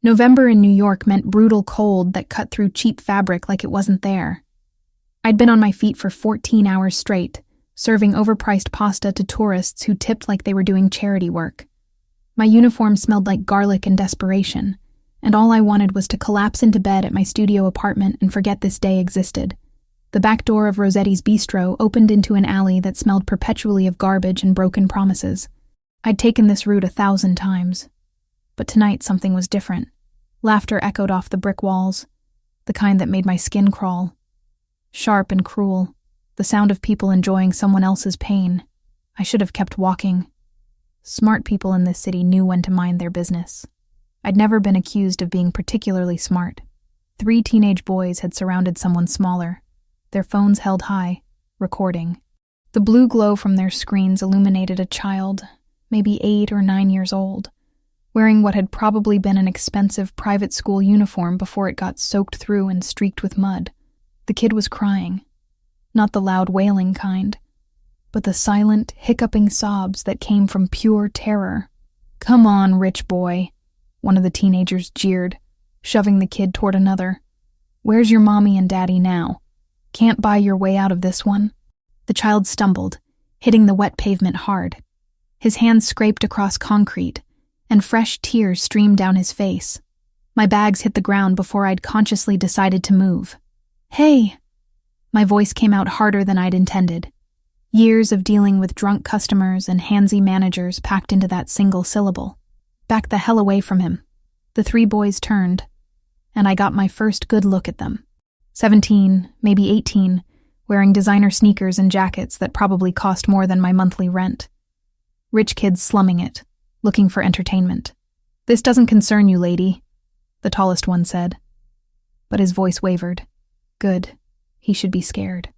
November in New York meant brutal cold that cut through cheap fabric like it wasn't there. I'd been on my feet for 14 hours straight, serving overpriced pasta to tourists who tipped like they were doing charity work. My uniform smelled like garlic and desperation, and all I wanted was to collapse into bed at my studio apartment and forget this day existed. The back door of Rossetti's Bistro opened into an alley that smelled perpetually of garbage and broken promises. I'd taken this route 1,000 times. But tonight something was different. Laughter echoed off the brick walls, the kind that made my skin crawl. Sharp and cruel, the sound of people enjoying someone else's pain. I should have kept walking. Smart people in this city knew when to mind their business. I'd never been accused of being particularly smart. 3 teenage boys had surrounded someone smaller, their phones held high, recording. The blue glow from their screens illuminated a child, maybe 8 or 9 years old, wearing what had probably been an expensive private school uniform before it got soaked through and streaked with mud. The kid was crying, not the loud wailing kind, but the silent, hiccuping sobs that came from pure terror. "Come on, rich boy," one of the teenagers jeered, shoving the kid toward another. "Where's your mommy and daddy now? Can't buy your way out of this one?" The child stumbled, hitting the wet pavement hard. His hands scraped across concrete, and fresh tears streamed down his face. My bags hit the ground before I'd consciously decided to move. "Hey!" My voice came out harder than I'd intended. Years of dealing with drunk customers and handsy managers packed into that single syllable. Back the hell away from him. The 3 boys turned, and I got my first good look at them. 17, maybe 18, wearing designer sneakers and jackets that probably cost more than my monthly rent. Rich kids slumming it, looking for entertainment. "This doesn't concern you, lady," the tallest one said. But his voice wavered. Good. He should be scared.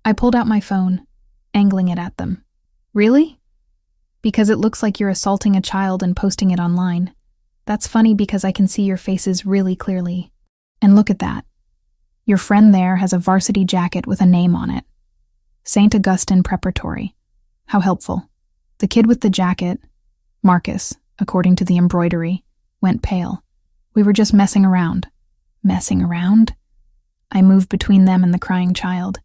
I pulled out my phone, angling it at them. "Really?" "Because it looks like you're assaulting a child and posting it online. That's funny because I can see your faces really clearly. And look at that. Your friend there has a varsity jacket with a name on it. St. Augustine Preparatory. How helpful." The kid with the jacket, Marcus, according to the embroidery, went pale. "We were just messing around." "Messing around?" I moved between them and the crying child.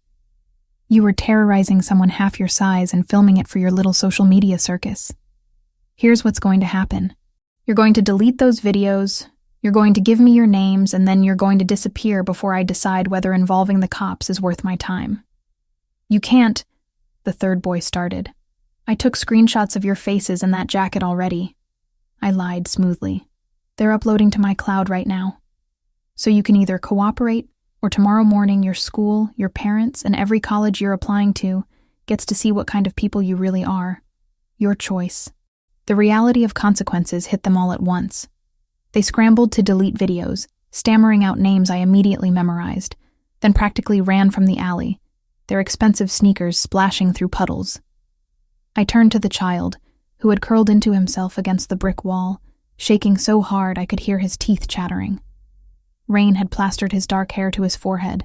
"You were terrorizing someone half your size and filming it for your little social media circus. Here's what's going to happen. You're going to delete those videos, you're going to give me your names, and then you're going to disappear before I decide whether involving the cops is worth my time." "You can't," the 3rd boy started. "I took screenshots of your faces in that jacket already." I lied smoothly. "They're uploading to my cloud right now. So you can either cooperate, or tomorrow morning your school, your parents, and every college you're applying to gets to see what kind of people you really are. Your choice." The reality of consequences hit them all at once. They scrambled to delete videos, stammering out names I immediately memorized, then practically ran from the alley, their expensive sneakers splashing through puddles. I turned to the child, who had curled into himself against the brick wall, shaking so hard I could hear his teeth chattering. Rain had plastered his dark hair to his forehead,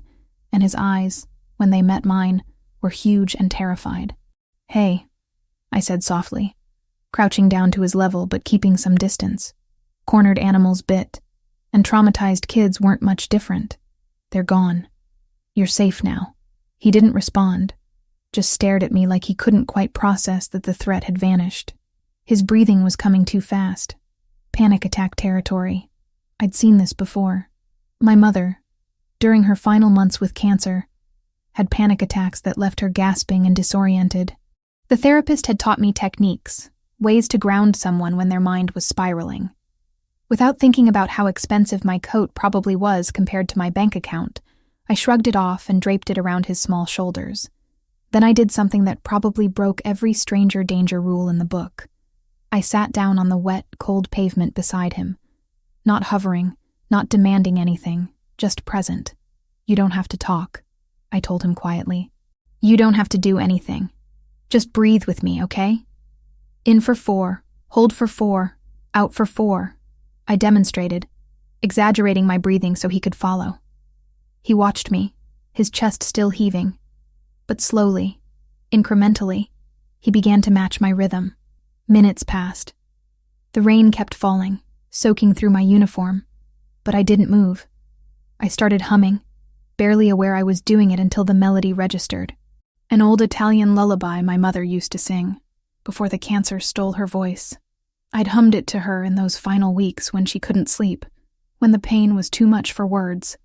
and his eyes, when they met mine, were huge and terrified. "Hey," I said softly, crouching down to his level but keeping some distance. Cornered animals bit, and traumatized kids weren't much different. They're gone. You're safe now. He didn't respond, just stared at me like he couldn't quite process that the threat had vanished. His breathing was coming too fast. Panic attack territory. I'd seen this before. My mother, during her final months with cancer, had panic attacks that left her gasping and disoriented. The therapist had taught me techniques, ways to ground someone when their mind was spiraling. Without thinking about how expensive my coat probably was compared to my bank account, I shrugged it off and draped it around his small shoulders. Then I did something that probably broke every stranger danger rule in the book. I sat down on the wet, cold pavement beside him, not hovering, not demanding anything, just present. "You don't have to talk," I told him quietly. "You don't have to do anything. Just breathe with me, okay? In for 4, hold for 4, out for 4. I demonstrated, exaggerating my breathing so he could follow. He watched me, his chest still heaving. But slowly, incrementally, he began to match my rhythm. Minutes passed. The rain kept falling, soaking through my uniform, but I didn't move. I started humming, barely aware I was doing it until the melody registered. An old Italian lullaby my mother used to sing, before the cancer stole her voice. I'd hummed it to her in those final weeks when she couldn't sleep, when the pain was too much for words.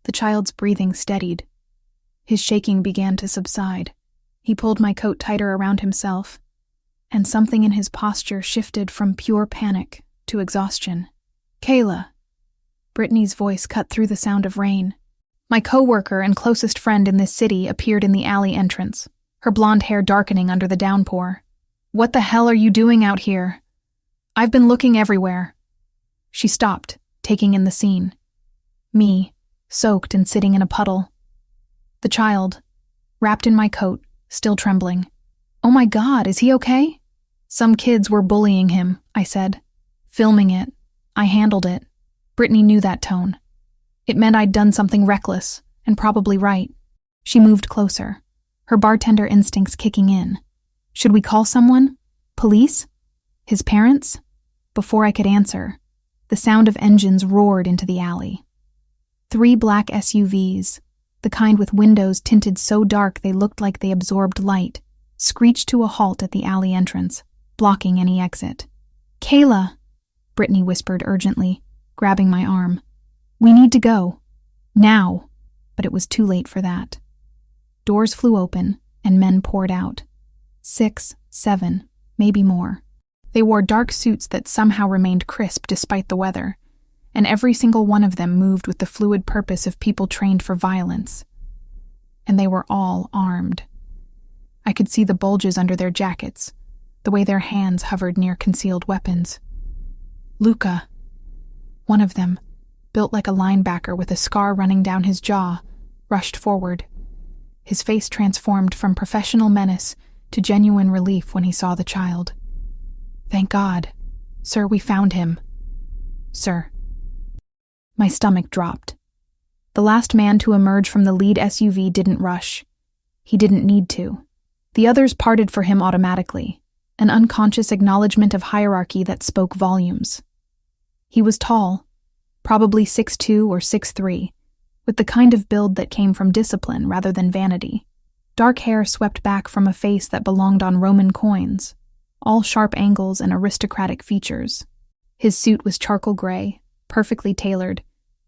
The child's breathing steadied. His shaking began to subside. He pulled my coat tighter around himself, and something in his posture shifted from pure panic to exhaustion. "Kayla." Brittany's voice cut through the sound of rain. My coworker and closest friend in this city appeared in the alley entrance, her blonde hair darkening under the downpour. "What the hell are you doing out here? I've been looking everywhere." She stopped, taking in the scene. Me, soaked and sitting in a puddle. The child, wrapped in my coat, still trembling. "Oh my God, is he okay?" "Some kids were bullying him," I said. "Filming it. I handled it." Brittany knew that tone. It meant I'd done something reckless, and probably right. She moved closer, her bartender instincts kicking in. Should we call someone? Police? His parents? Before I could answer, the sound of engines roared into the alley. 3 black SUVs, the kind with windows tinted so dark they looked like they absorbed light, screeched to a halt at the alley entrance, blocking any exit. "Kayla," Brittany whispered urgently, grabbing my arm. "We need to go. Now." But it was too late for that. Doors flew open, and men poured out. 6, 7, maybe more. They wore dark suits that somehow remained crisp despite the weather, and every single one of them moved with the fluid purpose of people trained for violence. And they were all armed. I could see the bulges under their jackets, the way their hands hovered near concealed weapons. Luca. One of them, built like a linebacker with a scar running down his jaw, rushed forward. His face transformed from professional menace to genuine relief when he saw the child. "Thank God. Sir, we found him." "Sir." My stomach dropped. The last man to emerge from the lead SUV didn't rush. He didn't need to. The others parted for him automatically, an unconscious acknowledgement of hierarchy that spoke volumes. He was tall, probably 6'2" or 6'3", with the kind of build that came from discipline rather than vanity. Dark hair swept back from a face that belonged on Roman coins, all sharp angles and aristocratic features. His suit was charcoal gray, perfectly tailored,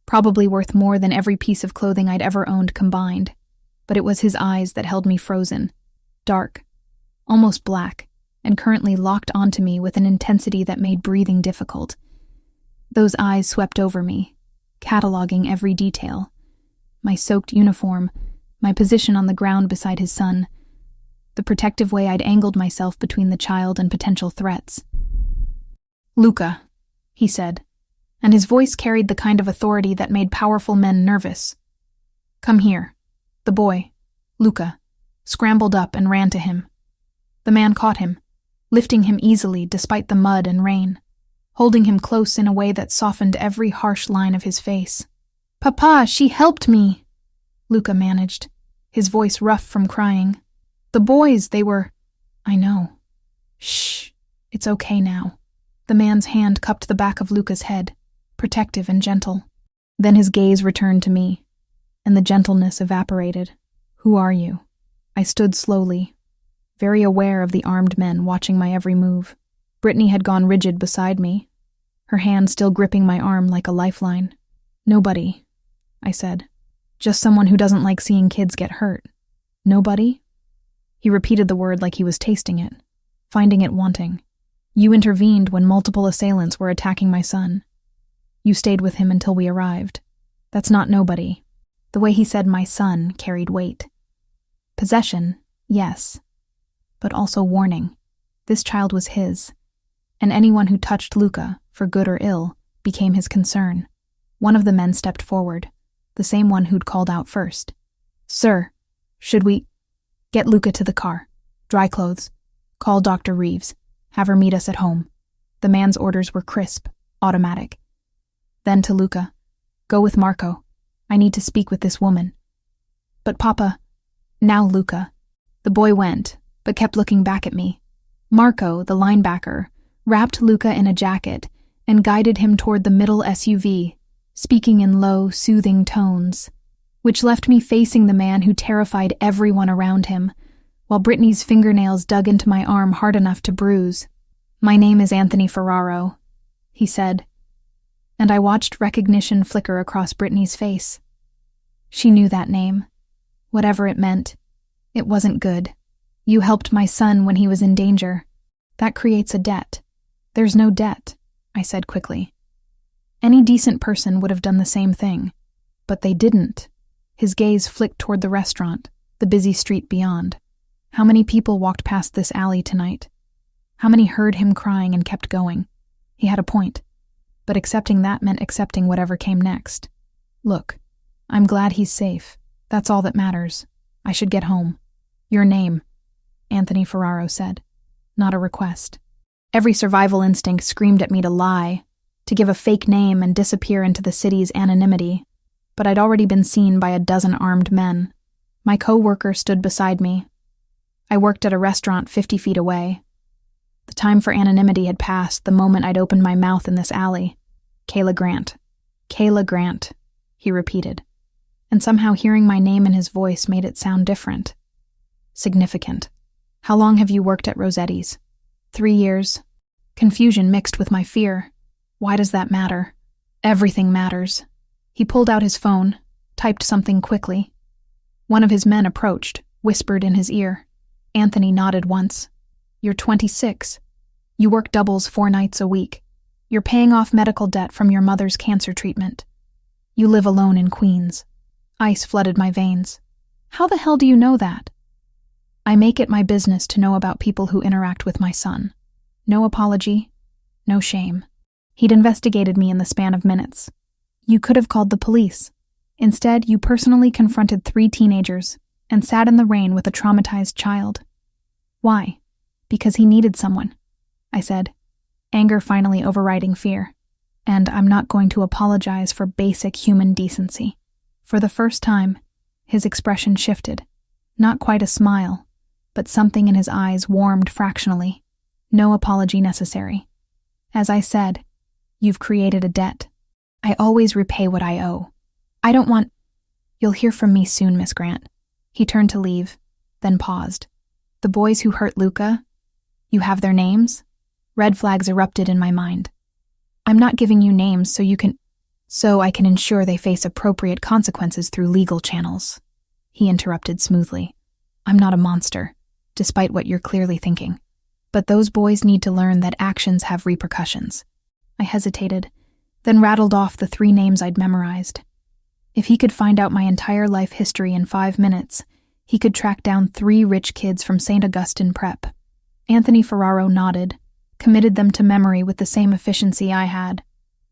probably worth more than every piece of clothing I'd ever owned combined, but it was his eyes that held me frozen. Dark, almost black, and currently locked onto me with an intensity that made breathing difficult. Those eyes swept over me, cataloging every detail. My soaked uniform, my position on the ground beside his son, the protective way I'd angled myself between the child and potential threats. "Luca," he said, and his voice carried the kind of authority that made powerful men nervous. "Come here." The boy, Luca, scrambled up and ran to him. The man caught him, lifting him easily despite the mud and rain, holding him close in a way that softened every harsh line of his face. "Papa, she helped me," Luca managed, his voice rough from crying. "The boys, they were—" "I know." "Shh, it's okay now." The man's hand cupped the back of Luca's head, protective and gentle. Then his gaze returned to me, and the gentleness evaporated. "Who are you?" I stood slowly, very aware of the armed men watching my every move. Brittany had gone rigid beside me, her hand still gripping my arm like a lifeline. "Nobody," I said. "Just someone who doesn't like seeing kids get hurt." "Nobody?" He repeated the word like he was tasting it, finding it wanting. "You intervened when multiple assailants were attacking my son. You stayed with him until we arrived. That's not nobody." The way he said my son carried weight. Possession, yes, but also warning. This child was his, and anyone who touched Luca, for good or ill, became his concern. One of the men stepped forward, the same one who'd called out first. "Sir, should we—" "Get Luca to the car. Dry clothes. Call Dr. Reeves. Have her meet us at home." The man's orders were crisp, automatic. Then to Luca, "Go with Marco. I need to speak with this woman." "But Papa—" "Now, Luca." The boy went, but kept looking back at me. Marco, the linebacker, wrapped Luca in a jacket and guided him toward the middle SUV, speaking in low, soothing tones, which left me facing the man who terrified everyone around him, while Brittany's fingernails dug into my arm hard enough to bruise. "My name is Anthony Ferraro," he said, and I watched recognition flicker across Brittany's face. She knew that name. Whatever it meant, it wasn't good. "You helped my son when he was in danger. That creates a debt." "There's no debt," I said quickly. Any decent person would have done the same thing, but they didn't. His gaze flicked toward the restaurant, the busy street beyond. How many people walked past this alley tonight? How many heard him crying and kept going? He had a point, but accepting that meant accepting whatever came next. "Look, I'm glad he's safe. That's all that matters. I should get home." "Your name," Anthony Ferraro said. Not a request. Every survival instinct screamed at me to lie, to give a fake name and disappear into the city's anonymity, but I'd already been seen by a dozen armed men. My co-worker stood beside me. I worked at a restaurant 50 feet away. The time for anonymity had passed the moment I'd opened my mouth in this alley. "Kayla Grant. Kayla Grant," he repeated, and somehow hearing my name in his voice made it sound different. Significant. "How long have you worked at Rossetti's?" 3 years. Confusion mixed with my fear. Why does that matter? Everything matters. He pulled out his phone, typed something quickly. One of his men approached, whispered in his ear. Anthony nodded once. "You're 26. You work doubles 4 nights a week. You're paying off medical debt from your mother's cancer treatment. You live alone in Queens." Ice flooded my veins. "How the hell do you know that?" "I make it my business to know about people who interact with my son. No apology, no shame." He'd investigated me in the span of minutes. "You could have called the police. Instead, you personally confronted 3 teenagers and sat in the rain with a traumatized child. Why?" "Because he needed someone," I said, anger finally overriding fear. "And I'm not going to apologize for basic human decency." For the first time, his expression shifted. Not quite a smile, but something in his eyes warmed fractionally. "No apology necessary. As I said, you've created a debt. I always repay what I owe. I don't want—" "You'll hear from me soon, Miss Grant." He turned to leave, then paused. "The boys who hurt Luca? You have their names?" Red flags erupted in my mind. "I'm not giving you names so I can ensure they face appropriate consequences through legal channels," he interrupted smoothly. "I'm not a monster, despite what you're clearly thinking. But those boys need to learn that actions have repercussions." I hesitated, then rattled off the 3 names I'd memorized. If he could find out my entire life history in 5 minutes, he could track down 3 rich kids from St. Augustine Prep. Anthony Ferraro nodded, committed them to memory with the same efficiency I had.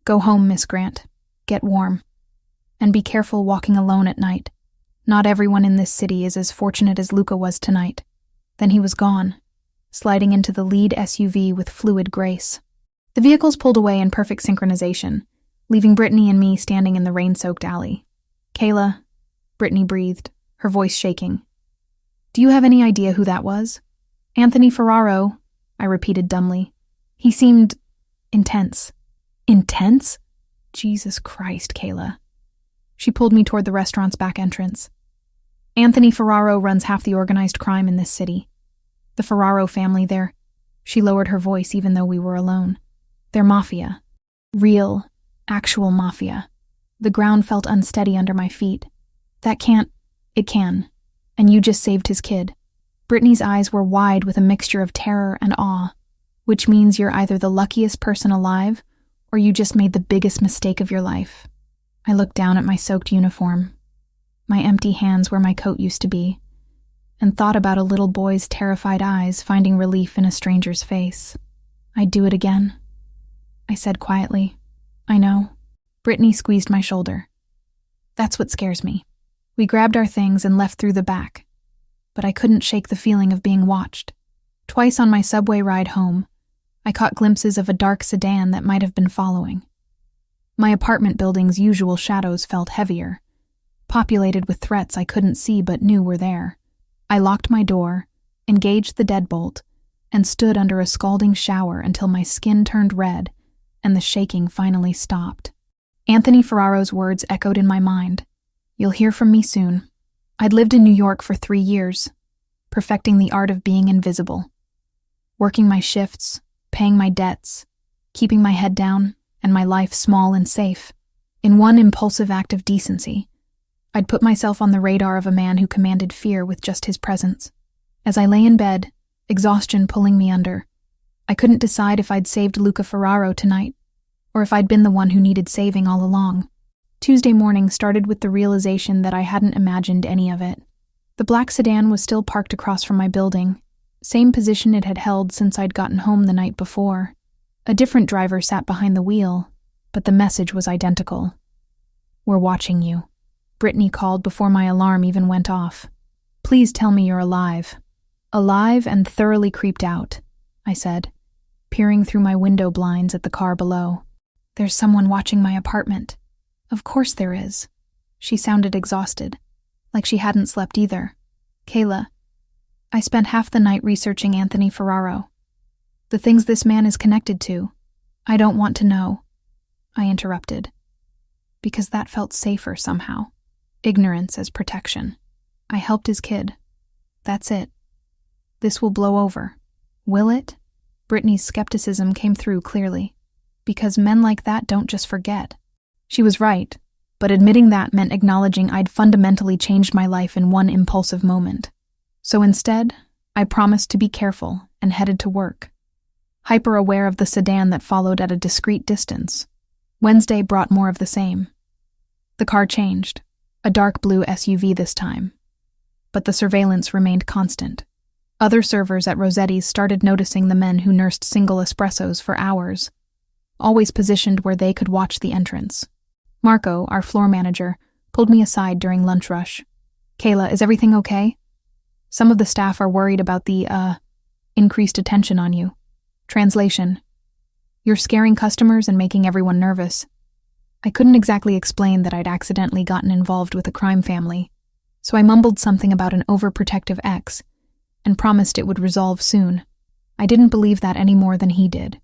"Go home, Miss Grant. Get warm. And be careful walking alone at night. Not everyone in this city is as fortunate as Luca was tonight." Then he was gone, sliding into the lead SUV with fluid grace. The vehicles pulled away in perfect synchronization, leaving Brittany and me standing in the rain-soaked alley. "Kayla," Brittany breathed, her voice shaking. "Do you have any idea who that was?" "Anthony Ferraro," I repeated dumbly. "He seemed intense." "Intense? Jesus Christ, Kayla." She pulled me toward the restaurant's back entrance. "Anthony Ferraro runs half the organized crime in this city. The Ferraro family, She lowered her voice even though we were alone. "They're mafia. Real, actual mafia." The ground felt unsteady under my feet. It can. And you just saved his kid." Brittany's eyes were wide with a mixture of terror and awe, which means you're either the luckiest person alive or you just made the biggest mistake of your life. I looked down at my soaked uniform, my empty hands where my coat used to be, and thought about a little boy's terrified eyes finding relief in a stranger's face. "I'd do it again," I said quietly. "I know." Brittany squeezed my shoulder. "That's what scares me." We grabbed our things and left through the back, but I couldn't shake the feeling of being watched. Twice on my subway ride home, I caught glimpses of a dark sedan that might have been following. My apartment building's usual shadows felt heavier, populated with threats I couldn't see but knew were there. I locked my door, engaged the deadbolt, and stood under a scalding shower until my skin turned red and the shaking finally stopped. Anthony Ferraro's words echoed in my mind. You'll hear from me soon. I'd lived in New York for 3 years, perfecting the art of being invisible. Working my shifts, paying my debts, keeping my head down, and my life small and safe. In one impulsive act of decency, I'd put myself on the radar of a man who commanded fear with just his presence. As I lay in bed, exhaustion pulling me under, I couldn't decide if I'd saved Luca Ferraro tonight, or if I'd been the one who needed saving all along. Tuesday morning started with the realization that I hadn't imagined any of it. The black sedan was still parked across from my building, same position it had held since I'd gotten home the night before. A different driver sat behind the wheel, but the message was identical. We're watching you. Brittany called before my alarm even went off. Please tell me you're alive. Alive and thoroughly creeped out, I said, peering through my window blinds at the car below. There's someone watching my apartment. Of course there is. She sounded exhausted, like she hadn't slept either. Kayla, I spent half the night researching Anthony Ferraro. The things this man is connected to. I don't want to know, I interrupted, because that felt safer somehow. Ignorance as protection. I helped his kid. That's it. This will blow over. Will it? Brittany's skepticism came through clearly, because men like that don't just forget. She was right, but admitting that meant acknowledging I'd fundamentally changed my life in one impulsive moment. So instead, I promised to be careful and headed to work, hyper-aware of the sedan that followed at a discreet distance. Wednesday brought more of the same. The car changed, a dark blue SUV this time, but the surveillance remained constant. Other servers at Rossetti's started noticing the men who nursed single espressos for hours, always positioned where they could watch the entrance. Marco, our floor manager, pulled me aside during lunch rush. Kayla, is everything okay? Some of the staff are worried about the, increased attention on you. Translation. You're scaring customers and making everyone nervous. I couldn't exactly explain that I'd accidentally gotten involved with a crime family, so I mumbled something about an overprotective ex and promised it would resolve soon. I didn't believe that any more than he did.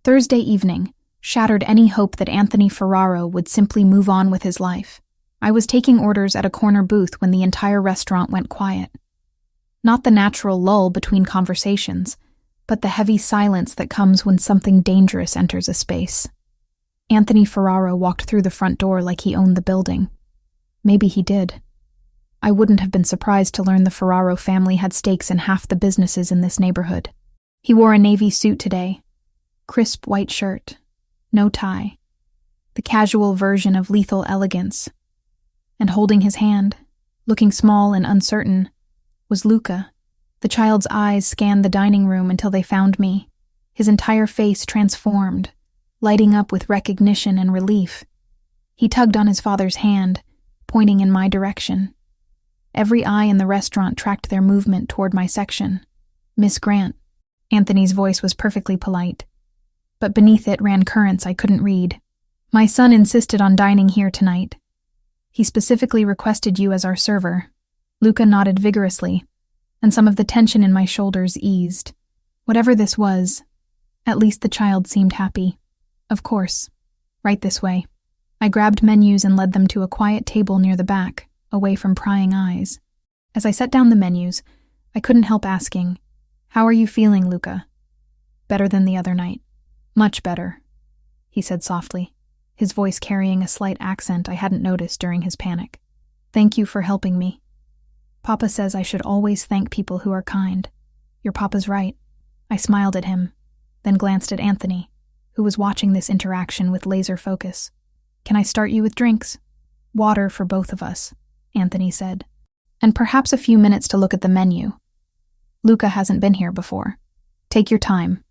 Thursday evening shattered any hope that Anthony Ferraro would simply move on with his life. I was taking orders at a corner booth when the entire restaurant went quiet. Not the natural lull between conversations, but the heavy silence that comes when something dangerous enters a space. Anthony Ferraro walked through the front door like he owned the building. Maybe he did. I wouldn't have been surprised to learn the Ferraro family had stakes in half the businesses in this neighborhood. He wore a navy suit today, crisp white shirt, no tie, the casual version of lethal elegance. And holding his hand, looking small and uncertain, was Luca. The child's eyes scanned the dining room until they found me, his entire face transformed, lighting up with recognition and relief. He tugged on his father's hand, pointing in my direction. Every eye in the restaurant tracked their movement toward my section. Miss Grant. Anthony's voice was perfectly polite, but beneath it ran currents I couldn't read. My son insisted on dining here tonight. He specifically requested you as our server. Luca nodded vigorously, and some of the tension in my shoulders eased. Whatever this was, at least the child seemed happy. Of course. Right this way. I grabbed menus and led them to a quiet table near the back, away from prying eyes. As I set down the menus, I couldn't help asking, "How are you feeling, Luca?" "Better than the other night." "Much better," he said softly, his voice carrying a slight accent I hadn't noticed during his panic. "Thank you for helping me. Papa says I should always thank people who are kind. Your papa's right." I smiled at him, then glanced at Anthony, who was watching this interaction with laser focus. "Can I start you with drinks?" "Water for both of us," Anthony said, "and perhaps a few minutes to look at the menu. Luca hasn't been here before. Take your time."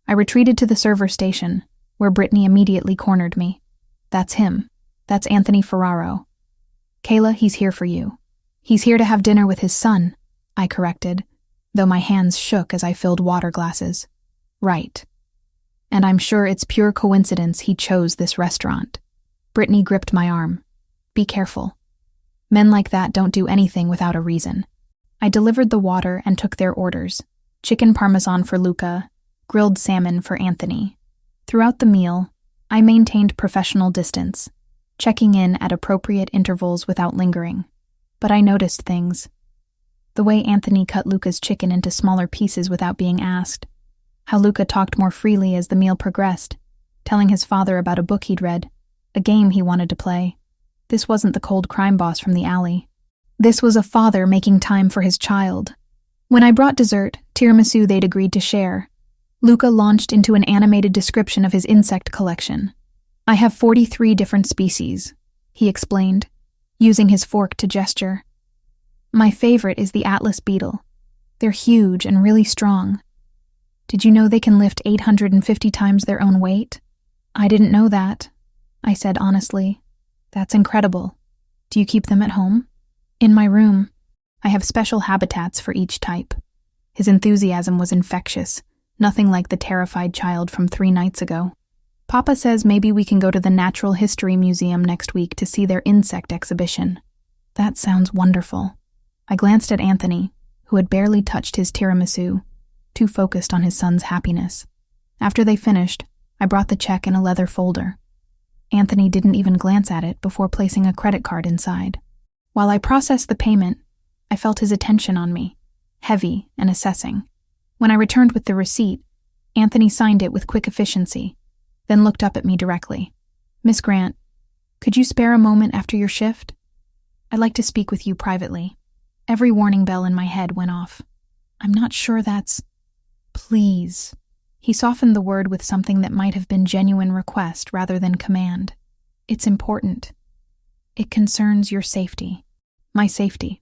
I retreated to the server station, where Brittany immediately cornered me. "That's him. That's Anthony Ferraro." "Kayla, he's here for you." "He's here to have dinner with his son," I corrected, though my hands shook as I filled water glasses. "Right. And I'm sure it's pure coincidence he chose this restaurant." Brittany gripped my arm. "Be careful. Men like that don't do anything without a reason." I delivered the water and took their orders. Chicken parmesan for Luca, grilled salmon for Anthony. Throughout the meal, I maintained professional distance, checking in at appropriate intervals without lingering. But I noticed things. The way Anthony cut Luca's chicken into smaller pieces without being asked. How Luca talked more freely as the meal progressed, telling his father about a book he'd read, a game he wanted to play. This wasn't the cold crime boss from the alley. This was a father making time for his child. When I brought dessert, tiramisu they'd agreed to share, Luca launched into an animated description of his insect collection. "I have 43 different species," he explained, using his fork to gesture. "My favorite is the Atlas beetle. They're huge and really strong. Did you know they can lift 850 times their own weight?" "I didn't know that," I said honestly. "That's incredible. Do you keep them at home?" "In my room. I have special habitats for each type." His enthusiasm was infectious, nothing like the terrified child from 3 nights ago. "Papa says maybe we can go to the Natural History Museum next week to see their insect exhibition." "That sounds wonderful." I glanced at Anthony, who had barely touched his tiramisu, too focused on his son's happiness. After they finished, I brought the check in a leather folder. Anthony didn't even glance at it before placing a credit card inside. While I processed the payment, I felt his attention on me, heavy and assessing. When I returned with the receipt, Anthony signed it with quick efficiency, then looked up at me directly. "Miss Grant, could you spare a moment after your shift? I'd like to speak with you privately." Every warning bell in my head went off. "I'm not sure that's—" "Please." He softened the word with something that might have been genuine request rather than command. "It's important. It concerns your safety. My safety."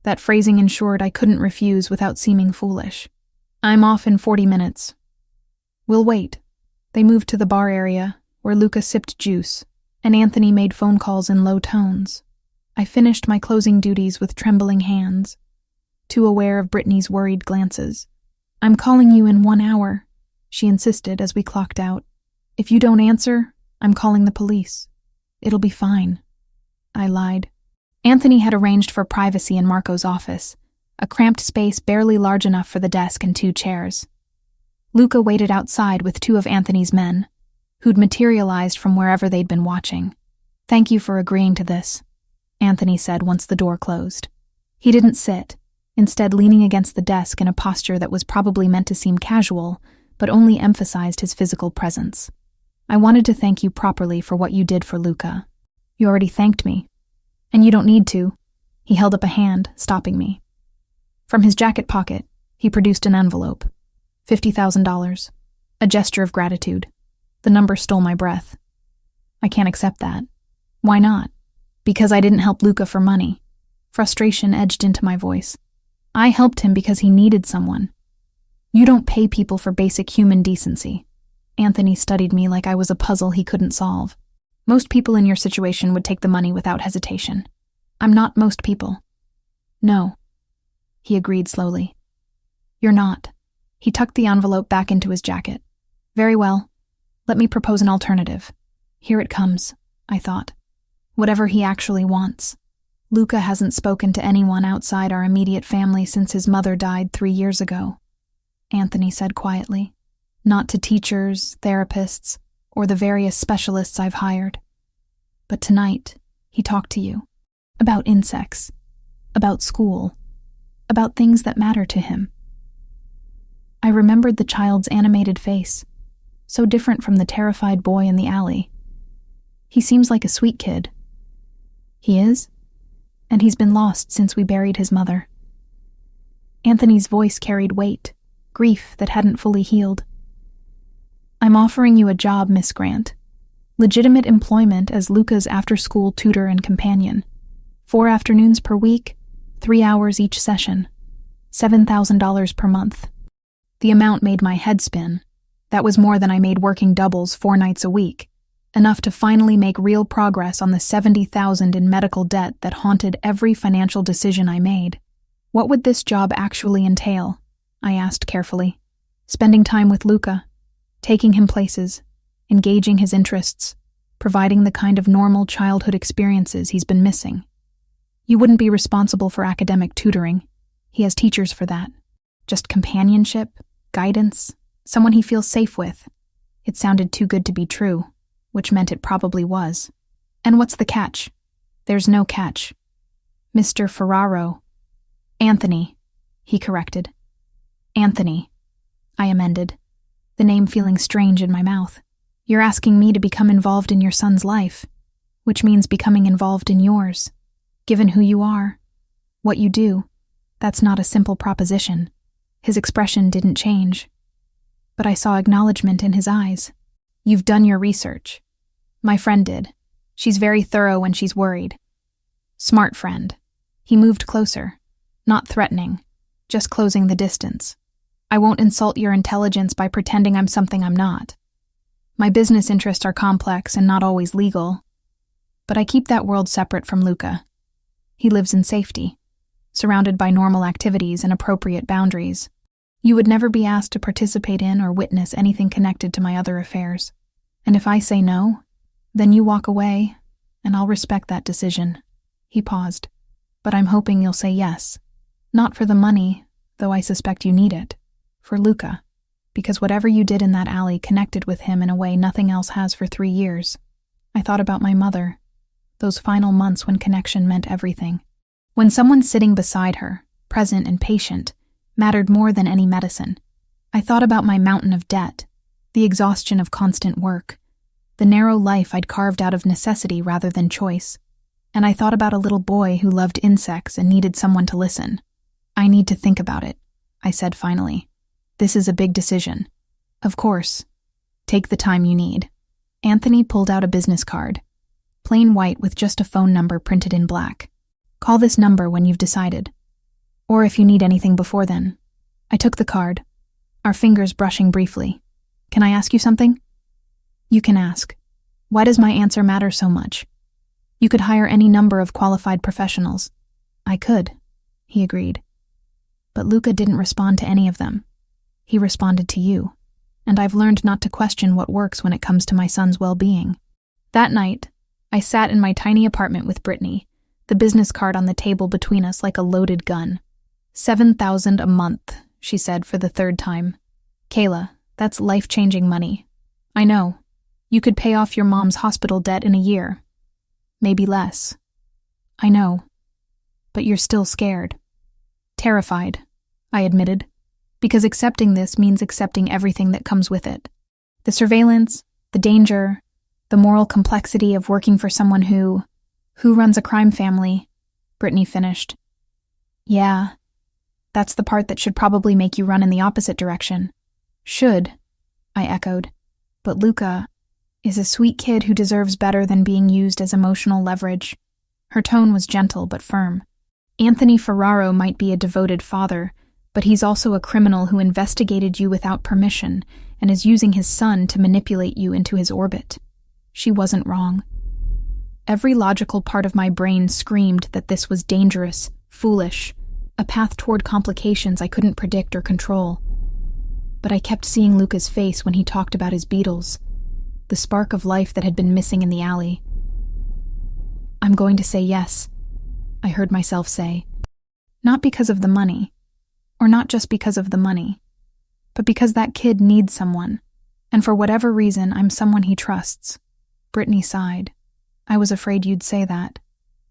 That phrasing ensured I couldn't refuse without seeming foolish. "I'm off in 40 minutes. We'll wait." They moved to the bar area, where Luca sipped juice, and Anthony made phone calls in low tones. I finished my closing duties with trembling hands, too aware of Brittany's worried glances. "I'm calling you in 1 hour," she insisted as we clocked out. "If you don't answer, I'm calling the police." "It'll be fine," I lied. Anthony had arranged for privacy in Marco's office, a cramped space barely large enough for the desk and 2 chairs. Luca waited outside with 2 of Anthony's men, who'd materialized from wherever they'd been watching. "Thank you for agreeing to this," Anthony said once the door closed. He didn't sit, instead leaning against the desk in a posture that was probably meant to seem casual, but only emphasized his physical presence. "I wanted to thank you properly for what you did for Luca." "You already thanked me. And you don't need to." He held up a hand, stopping me. From his jacket pocket, he produced an envelope. $50,000. A gesture of gratitude. The number stole my breath. "I can't accept that." "Why not?" "Because I didn't help Luca for money." Frustration edged into my voice. "I helped him because he needed someone. You don't pay people for basic human decency." Anthony studied me like I was a puzzle he couldn't solve. "Most people in your situation would take the money without hesitation. I'm not most people." "No," he agreed slowly. "You're not." He tucked the envelope back into his jacket. "Very well. Let me propose an alternative." Here it comes, I thought. Whatever he actually wants. Luca hasn't spoken to anyone outside our immediate family since his mother died 3 years ago, Anthony said quietly. "Not to teachers, therapists, or the various specialists I've hired. But tonight, he talked to you. About insects. About school. About things that matter to him." I remembered the child's animated face, so different from the terrified boy in the alley. "He seems like a sweet kid." "He is? And he's been lost since we buried his mother." Anthony's voice carried weight, grief that hadn't fully healed. "I'm offering you a job, Miss Grant. Legitimate employment as Luca's after-school tutor and companion. 4 afternoons per week, 3 hours each session. $7,000 per month." The amount made my head spin. That was more than I made working doubles 4 nights a week, enough to finally make real progress on the $70,000 in medical debt that haunted every financial decision I made. What would this job actually entail? I asked carefully. Spending time with Luca, taking him places, engaging his interests, providing the kind of normal childhood experiences he's been missing. "You wouldn't be responsible for academic tutoring. He has teachers for that. Just companionship, guidance, someone he feels safe with." It sounded too good to be true, which meant it probably was. And what's the catch? There's no catch. Mr. Ferraro. Anthony, he corrected. Anthony, I amended, the name feeling strange in my mouth. You're asking me to become involved in your son's life, which means becoming involved in yours. Given who you are, what you do, that's not a simple proposition. His expression didn't change, but I saw acknowledgement in his eyes. You've done your research. My friend did. She's very thorough when she's worried. Smart friend. He moved closer, not threatening, just closing the distance. I won't insult your intelligence by pretending I'm something I'm not. My business interests are complex and not always legal, but I keep that world separate from Luca. He lives in safety, surrounded by normal activities and appropriate boundaries. You would never be asked to participate in or witness anything connected to my other affairs. And if I say no, then you walk away, and I'll respect that decision. He paused. But I'm hoping you'll say yes. Not for the money, though I suspect you need it. For Luca. Because whatever you did in that alley connected with him in a way nothing else has for 3 years. I thought about my mother. Those final months when connection meant everything. When someone sitting beside her, present and patient, mattered more than any medicine. I thought about my mountain of debt, the exhaustion of constant work, the narrow life I'd carved out of necessity rather than choice. And I thought about a little boy who loved insects and needed someone to listen. I need to think about it, I said finally. This is a big decision. Of course. Take the time you need. Anthony pulled out a business card, plain white with just a phone number printed in black. Call this number when you've decided. Or if you need anything before then. I took the card, our fingers brushing briefly. Can I ask you something? You can ask. Why does my answer matter so much? You could hire any number of qualified professionals. I could, he agreed. But Luca didn't respond to any of them. He responded to you. And I've learned not to question what works when it comes to my son's well-being. That night, I sat in my tiny apartment with Brittany, the business card on the table between us like a loaded gun. $7,000 a month, she said for the 3rd time. Kayla, that's life-changing money. I know. You could pay off your mom's hospital debt in a year. Maybe less. I know. But you're still scared. Terrified, I admitted. Because accepting this means accepting everything that comes with it. The surveillance, the danger, the moral complexity of working for someone who runs a crime family, Brittany finished. Yeah, that's the part that should probably make you run in the opposite direction. Should, I echoed. But Luca is a sweet kid who deserves better than being used as emotional leverage. Her tone was gentle but firm. Anthony Ferraro might be a devoted father, but he's also a criminal who investigated you without permission and is using his son to manipulate you into his orbit. She wasn't wrong. Every logical part of my brain screamed that this was dangerous, foolish, a path toward complications I couldn't predict or control. But I kept seeing Luca's face when he talked about his beetles, the spark of life that had been missing in the alley. I'm going to say yes, I heard myself say. Not because of the money, or not just because of the money, but because that kid needs someone, and for whatever reason, I'm someone he trusts. Brittany sighed. I was afraid you'd say that.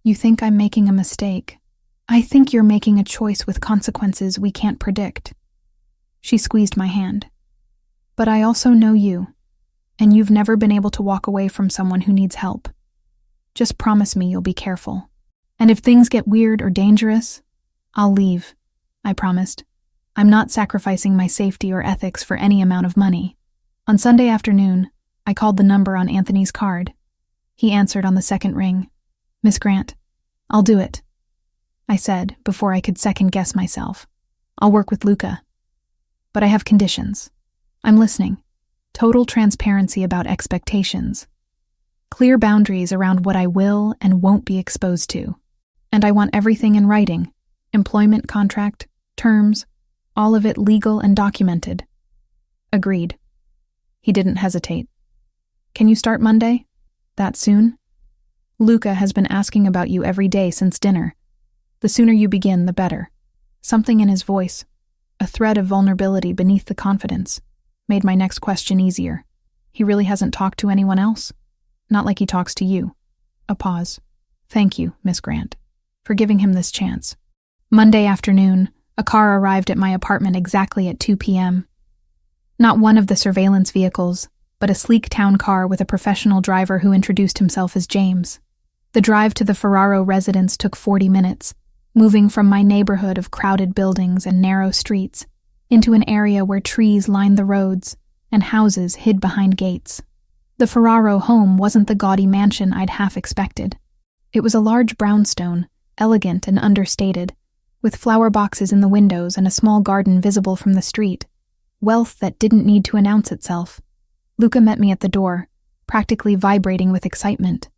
You think I'm making a mistake. I think you're making a choice with consequences we can't predict. She squeezed my hand. But I also know you, and you've never been able to walk away from someone who needs help. Just promise me you'll be careful. And if things get weird or dangerous, I'll leave, I promised. I'm not sacrificing my safety or ethics for any amount of money. On Sunday afternoon, I called the number on Anthony's card. He answered on the 2nd ring. Miss Grant, I'll do it, I said before I could second-guess myself. I'll work with Luca. But I have conditions. I'm listening. Total transparency about expectations. Clear boundaries around what I will and won't be exposed to. And I want everything in writing. Employment contract, terms, all of it legal and documented. Agreed. He didn't hesitate. Can you start Monday? That soon? Luca has been asking about you every day since dinner. The sooner you begin, the better. Something in his voice, a thread of vulnerability beneath the confidence, made my next question easier. He really hasn't talked to anyone else? Not like he talks to you. A pause. Thank you, Miss Grant, for giving him this chance. Monday afternoon, a car arrived at my apartment exactly at 2 p.m. Not one of the surveillance vehicles, but a sleek town car with a professional driver who introduced himself as James. The drive to the Ferraro residence took 40 minutes, moving from my neighborhood of crowded buildings and narrow streets into an area where trees lined the roads and houses hid behind gates. The Ferraro home wasn't the gaudy mansion I'd half expected. It was a large brownstone, elegant and understated, with flower boxes in the windows and a small garden visible from the street. Wealth that didn't need to announce itself. Luca met me at the door, practically vibrating with excitement.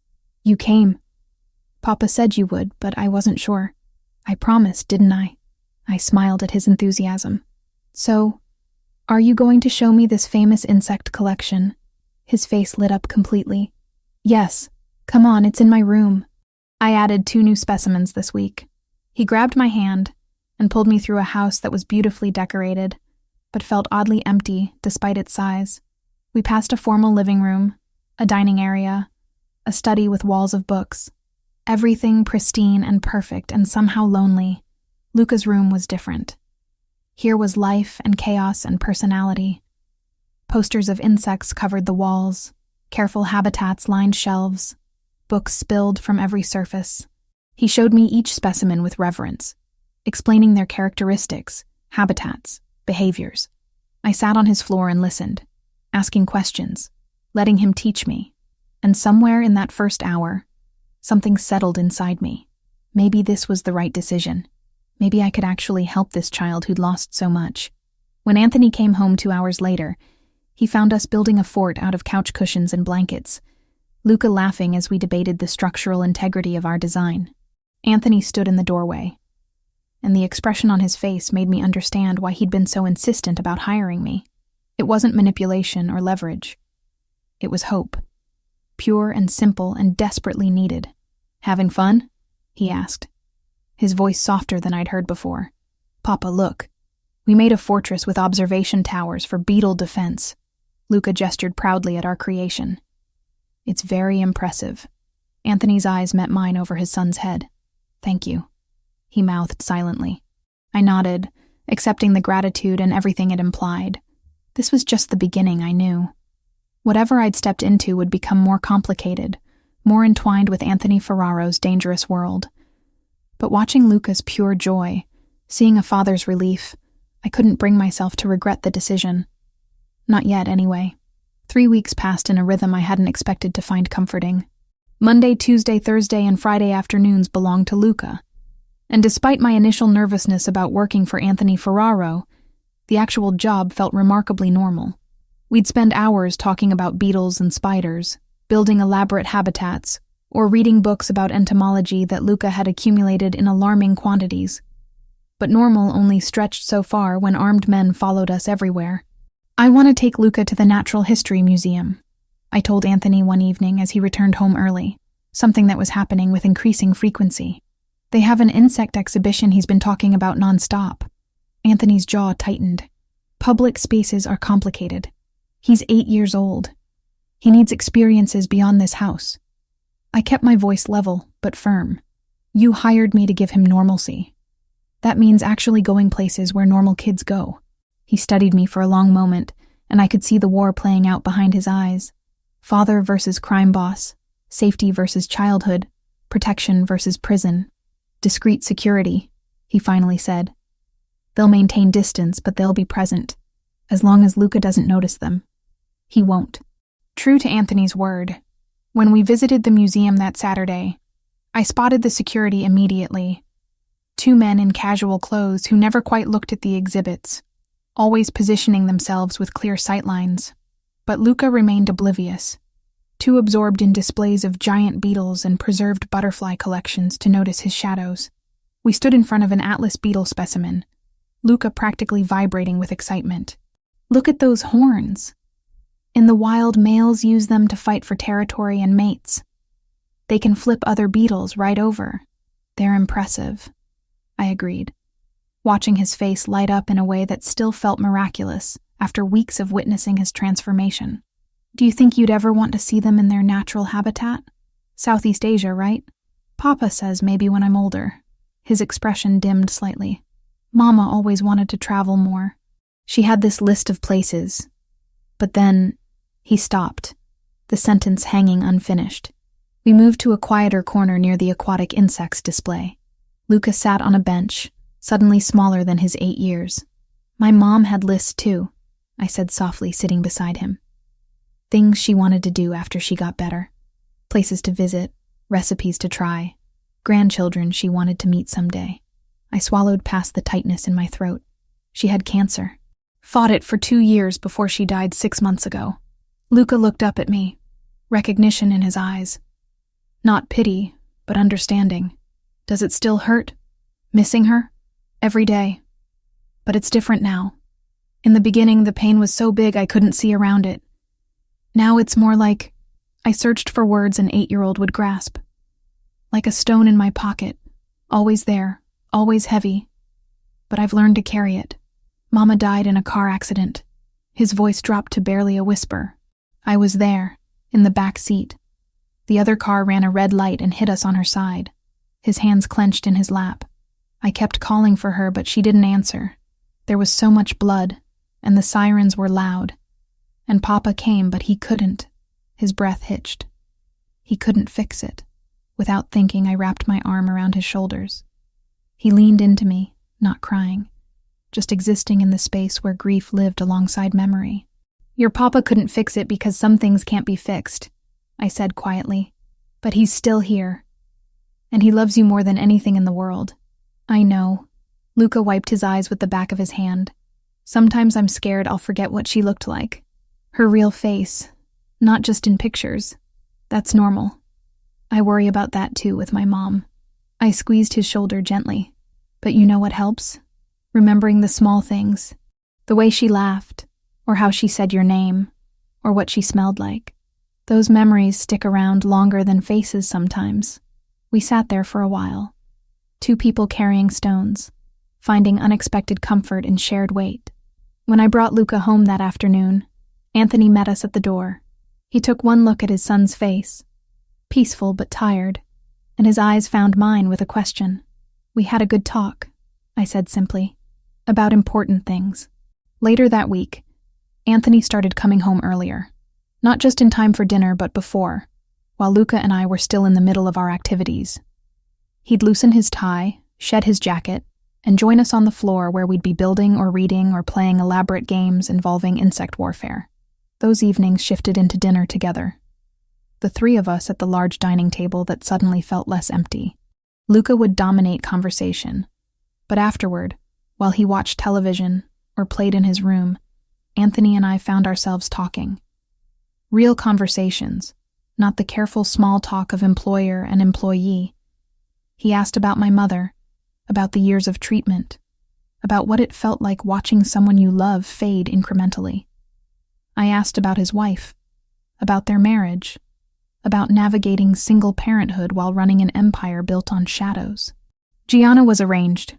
You came. Papa said you would, but I wasn't sure. I promised, didn't I? I smiled at his enthusiasm. So, are you going to show me this famous insect collection? His face lit up completely. Yes. Come on, it's in my room. I added 2 new specimens this week. He grabbed my hand and pulled me through a house that was beautifully decorated, but felt oddly empty despite its size. We passed a formal living room, a dining area, a study with walls of books. Everything pristine and perfect and somehow lonely. Luca's room was different. Here was life and chaos and personality. Posters of insects covered the walls, careful habitats lined shelves, books spilled from every surface. He showed me each specimen with reverence, explaining their characteristics, habitats, behaviors. I sat on his floor and listened, asking questions, letting him teach me. And somewhere in that first hour, something settled inside me. Maybe this was the right decision. Maybe I could actually help this child who'd lost so much. When Anthony came home 2 hours later, he found us building a fort out of couch cushions and blankets, Luca laughing as we debated the structural integrity of our design. Anthony stood in the doorway, and the expression on his face made me understand why he'd been so insistent about hiring me. It wasn't manipulation or leverage. It was hope. Pure and simple and desperately needed. Having fun? He asked, his voice softer than I'd heard before. Papa, look. We made a fortress with observation towers for beetle defense. Luca gestured proudly at our creation. It's very impressive. Anthony's eyes met mine over his son's head. Thank you, he mouthed silently. I nodded, accepting the gratitude and everything it implied. This was just the beginning, I knew. Whatever I'd stepped into would become more complicated, more entwined with Anthony Ferraro's dangerous world. But watching Luca's pure joy, seeing a father's relief, I couldn't bring myself to regret the decision. Not yet, anyway. 3 weeks passed in a rhythm I hadn't expected to find comforting. Monday, Tuesday, Thursday, and Friday afternoons belonged to Luca. And despite my initial nervousness about working for Anthony Ferraro, the actual job felt remarkably normal. We'd spend hours talking about beetles and spiders, building elaborate habitats, or reading books about entomology that Luca had accumulated in alarming quantities. But normal only stretched so far when armed men followed us everywhere. I want to take Luca to the Natural History Museum, I told Anthony one evening as he returned home early, something that was happening with increasing frequency. They have an insect exhibition he's been talking about nonstop. Anthony's jaw tightened. Public spaces are complicated. He's 8 years old. He needs experiences beyond this house. I kept my voice level, but firm. You hired me to give him normalcy. That means actually going places where normal kids go. He studied me for a long moment, and I could see the war playing out behind his eyes. Father versus crime boss, safety versus childhood, protection versus prison. Discreet security, he finally said. They'll maintain distance, but they'll be present, as long as Luca doesn't notice them. He won't. True to Anthony's word, when we visited the museum that Saturday, I spotted the security immediately. 2 men in casual clothes who never quite looked at the exhibits, always positioning themselves with clear sightlines. But Luca remained oblivious, too absorbed in displays of giant beetles and preserved butterfly collections to notice his shadows. We stood in front of an Atlas beetle specimen, Luca practically vibrating with excitement. Look at those horns. In the wild, males use them to fight for territory and mates. They can flip other beetles right over. They're impressive, I agreed, watching his face light up in a way that still felt miraculous after weeks of witnessing his transformation. Do you think you'd ever want to see them in their natural habitat? Southeast Asia, right? Papa says maybe when I'm older. His expression dimmed slightly. Mama always wanted to travel more. She had this list of places. But then, he stopped, the sentence hanging unfinished. We moved to a quieter corner near the aquatic insects display. Luca sat on a bench, suddenly smaller than his 8 years. My mom had lists too, I said softly, sitting beside him. Things she wanted to do after she got better. Places to visit, recipes to try, grandchildren she wanted to meet someday. I swallowed past the tightness in my throat. She had cancer. Fought it for 2 years before she died 6 months ago. Luca looked up at me, recognition in his eyes. Not pity, but understanding. Does it still hurt? Missing her? Every day. But it's different now. In the beginning, the pain was so big I couldn't see around it. Now it's more like I searched for words an 8-year-old would grasp. Like a stone in my pocket, always there, always heavy. But I've learned to carry it. Mama died in a car accident. His voice dropped to barely a whisper. I was there, in the back seat. The other car ran a red light and hit us on her side. His hands clenched in his lap. I kept calling for her, but she didn't answer. There was so much blood, and the sirens were loud. And Papa came, but he couldn't. His breath hitched. He couldn't fix it. Without thinking, I wrapped my arm around his shoulders. He leaned into me, not crying, just existing in the space where grief lived alongside memory. Your Papa couldn't fix it because some things can't be fixed, I said quietly. But he's still here. And he loves you more than anything in the world. I know. Luca wiped his eyes with the back of his hand. Sometimes I'm scared I'll forget what she looked like. Her real face, not just in pictures. That's normal. I worry about that too with my mom. I squeezed his shoulder gently. But you know what helps? Remembering the small things. The way she laughed, or how she said your name, or what she smelled like. Those memories stick around longer than faces sometimes. We sat there for a while. 2 people carrying stones, finding unexpected comfort in shared weight. When I brought Luca home that afternoon, Anthony met us at the door. He took one look at his son's face, peaceful but tired, and his eyes found mine with a question. We had a good talk, I said simply, about important things. Later that week, Anthony started coming home earlier, not just in time for dinner but before, while Luca and I were still in the middle of our activities. He'd loosen his tie, shed his jacket, and join us on the floor where we'd be building or reading or playing elaborate games involving insect warfare. Those evenings shifted into dinner together. The 3 of us at the large dining table that suddenly felt less empty. Luca would dominate conversation, but afterward, while he watched television or played in his room, Anthony and I found ourselves talking. Real conversations, not the careful small talk of employer and employee. He asked about my mother, about the years of treatment, about what it felt like watching someone you love fade incrementally. I asked about his wife, about their marriage, about navigating single parenthood while running an empire built on shadows. Gianna was arranged,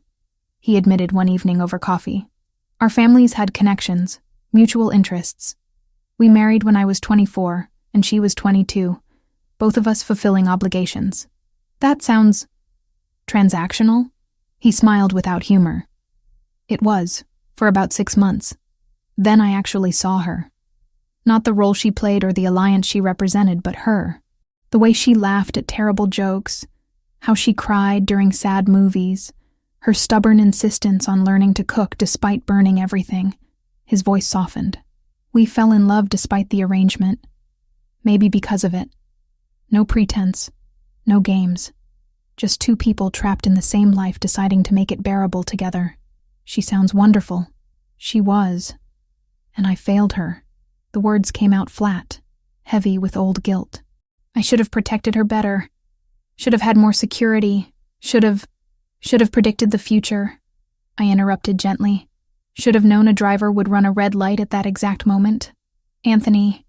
he admitted one evening over coffee. Our families had connections, mutual interests. We married when I was 24, and she was 22, both of us fulfilling obligations. That sounds transactional? He smiled without humor. It was, for about 6 months. Then I actually saw her. Not the role she played or the alliance she represented, but her. The way she laughed at terrible jokes, how she cried during sad movies, her stubborn insistence on learning to cook despite burning everything. His voice softened. We fell in love despite the arrangement. Maybe because of it. No pretense, no games. Just 2 people trapped in the same life deciding to make it bearable together. She sounds wonderful. She was. And I failed her. The words came out flat, heavy with old guilt. I should have protected her better. Should have had more security. Should have predicted the future. I interrupted gently. Should have known a driver would run a red light at that exact moment. Anthony,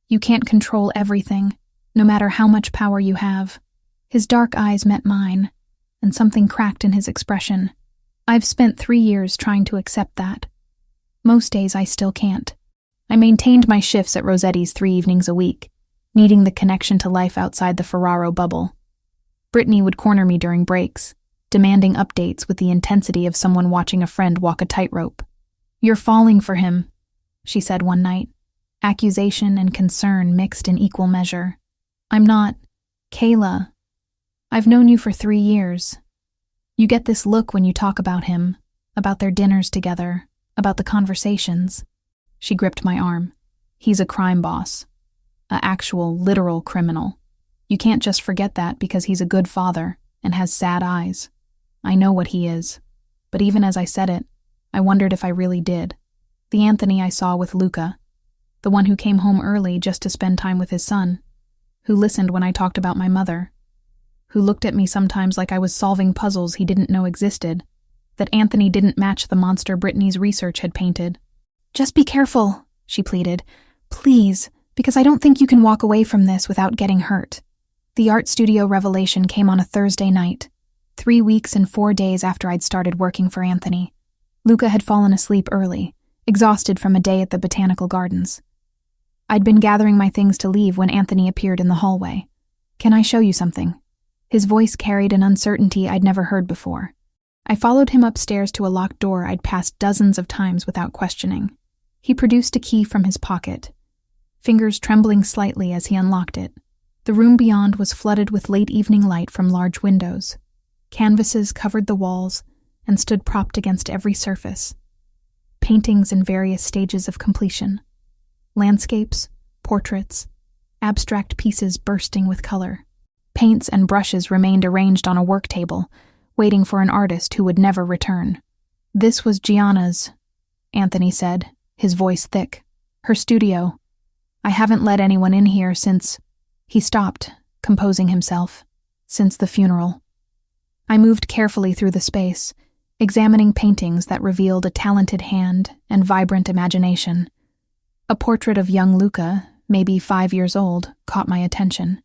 you can't control everything, no matter how much power you have. His dark eyes met mine, and something cracked in his expression. I've spent 3 years trying to accept that. Most days I still can't. I maintained my shifts at Rossetti's 3 evenings a week, needing the connection to life outside the Ferraro bubble. Brittany would corner me during breaks, demanding updates with the intensity of someone watching a friend walk a tightrope. "You're falling for him," she said one night, accusation and concern mixed in equal measure. "I'm not. Kayla. I've known you for 3 years. You get this look when you talk about him, about their dinners together, about the conversations." She gripped my arm. "He's a crime boss. A actual, literal criminal. You can't just forget that because he's a good father and has sad eyes. I know what he is." But even as I said it, I wondered if I really did. The Anthony I saw with Luca, the one who came home early just to spend time with his son, who listened when I talked about my mother, who looked at me sometimes like I was solving puzzles he didn't know existed, that Anthony didn't match the monster Brittany's research had painted. "Just be careful," she pleaded. "Please, because I don't think you can walk away from this without getting hurt." The art studio revelation came on a Thursday night, 3 weeks and 4 days after I'd started working for Anthony. Luca had fallen asleep early, exhausted from a day at the botanical gardens. I'd been gathering my things to leave when Anthony appeared in the hallway. "Can I show you something?" His voice carried an uncertainty I'd never heard before. I followed him upstairs to a locked door I'd passed dozens of times without questioning. He produced a key from his pocket, fingers trembling slightly as he unlocked it. The room beyond was flooded with late evening light from large windows. Canvases covered the walls and stood propped against every surface. Paintings in various stages of completion. Landscapes, portraits, abstract pieces bursting with color. Paints and brushes remained arranged on a work table, waiting for an artist who would never return. "This was Gianna's," Anthony said, his voice thick. "Her studio. I haven't let anyone in here since—" He stopped, composing himself. "Since the funeral." I moved carefully through the space, examining paintings that revealed a talented hand and vibrant imagination. A portrait of young Luca, maybe 5 years old, caught my attention.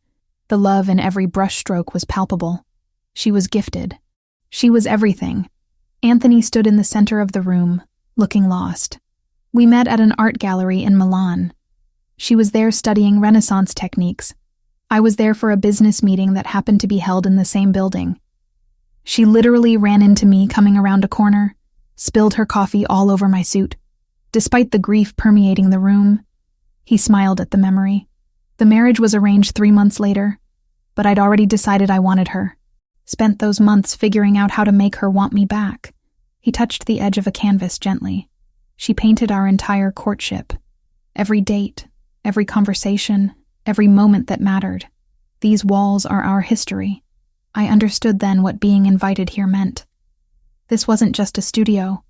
The love in every brushstroke was palpable. She was gifted. She was everything. Anthony stood in the center of the room, looking lost. We met at an art gallery in Milan. She was there studying Renaissance techniques. I was there for a business meeting that happened to be held in the same building. She literally ran into me coming around a corner, spilled her coffee all over my suit. Despite the grief permeating the room, he smiled at the memory. The marriage was arranged 3 months later, but I'd already decided I wanted her. Spent those months figuring out how to make her want me back. He touched the edge of a canvas gently. She painted our entire courtship. Every date, every conversation, every moment that mattered. These walls are our history. I understood then what being invited here meant. This wasn't just a studio.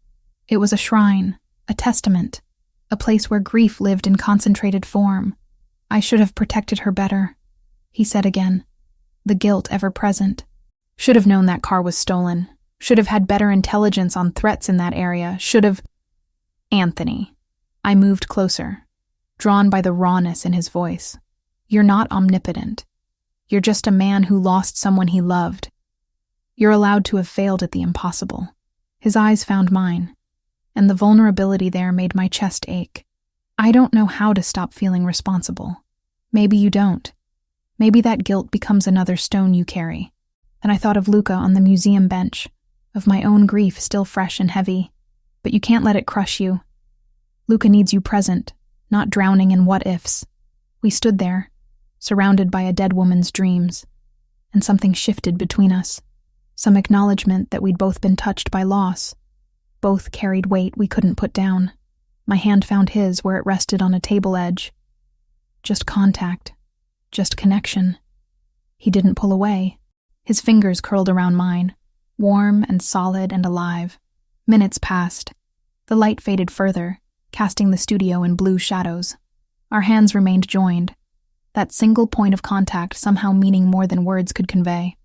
It was a shrine, a testament, a place where grief lived in concentrated form. I should have protected her better, he said again, the guilt ever present. Should have known that car was stolen. Should have had better intelligence on threats in that area. Should have... Anthony. I moved closer, drawn by the rawness in his voice. You're not omnipotent. You're just a man who lost someone he loved. You're allowed to have failed at the impossible. His eyes found mine, and the vulnerability there made my chest ache. I don't know how to stop feeling responsible. Maybe you don't. Maybe that guilt becomes another stone you carry. And I thought of Luca on the museum bench, of my own grief still fresh and heavy. But you can't let it crush you. Luca needs you present, not drowning in what-ifs. We stood there, surrounded by a dead woman's dreams, and something shifted between us. Some acknowledgement that we'd both been touched by loss. Both carried weight we couldn't put down. My hand found his where it rested on a table edge. Just contact. Just connection. He didn't pull away. His fingers curled around mine, warm and solid and alive. Minutes passed. The light faded further, casting the studio in blue shadows. Our hands remained joined, that single point of contact somehow meaning more than words could convey.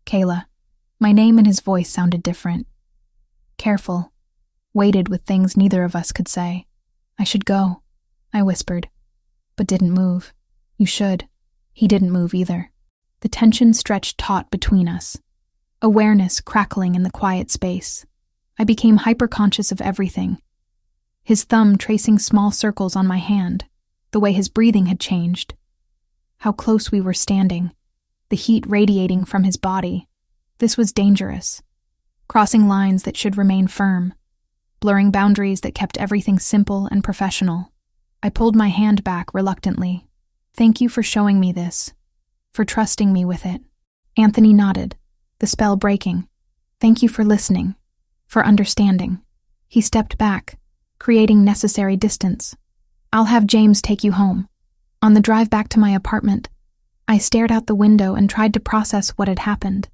Kayla. My name and his voice sounded different. Careful. Weighted with things neither of us could say. I should go, I whispered, but didn't move. You should. He didn't move either. The tension stretched taut between us, awareness crackling in the quiet space. I became hyper-conscious of everything. His thumb tracing small circles on my hand, the way his breathing had changed. how close we were standing, the heat radiating from his body. This was dangerous, crossing lines that should remain firm, blurring boundaries that kept everything simple and professional. I pulled my hand back reluctantly. "Thank you for showing me this, for trusting me with it." Anthony nodded, the spell breaking. "Thank you for listening, for understanding." He stepped back, creating necessary distance. "I'll have James take you home." On the drive back to my apartment, I stared out the window and tried to process what had happened,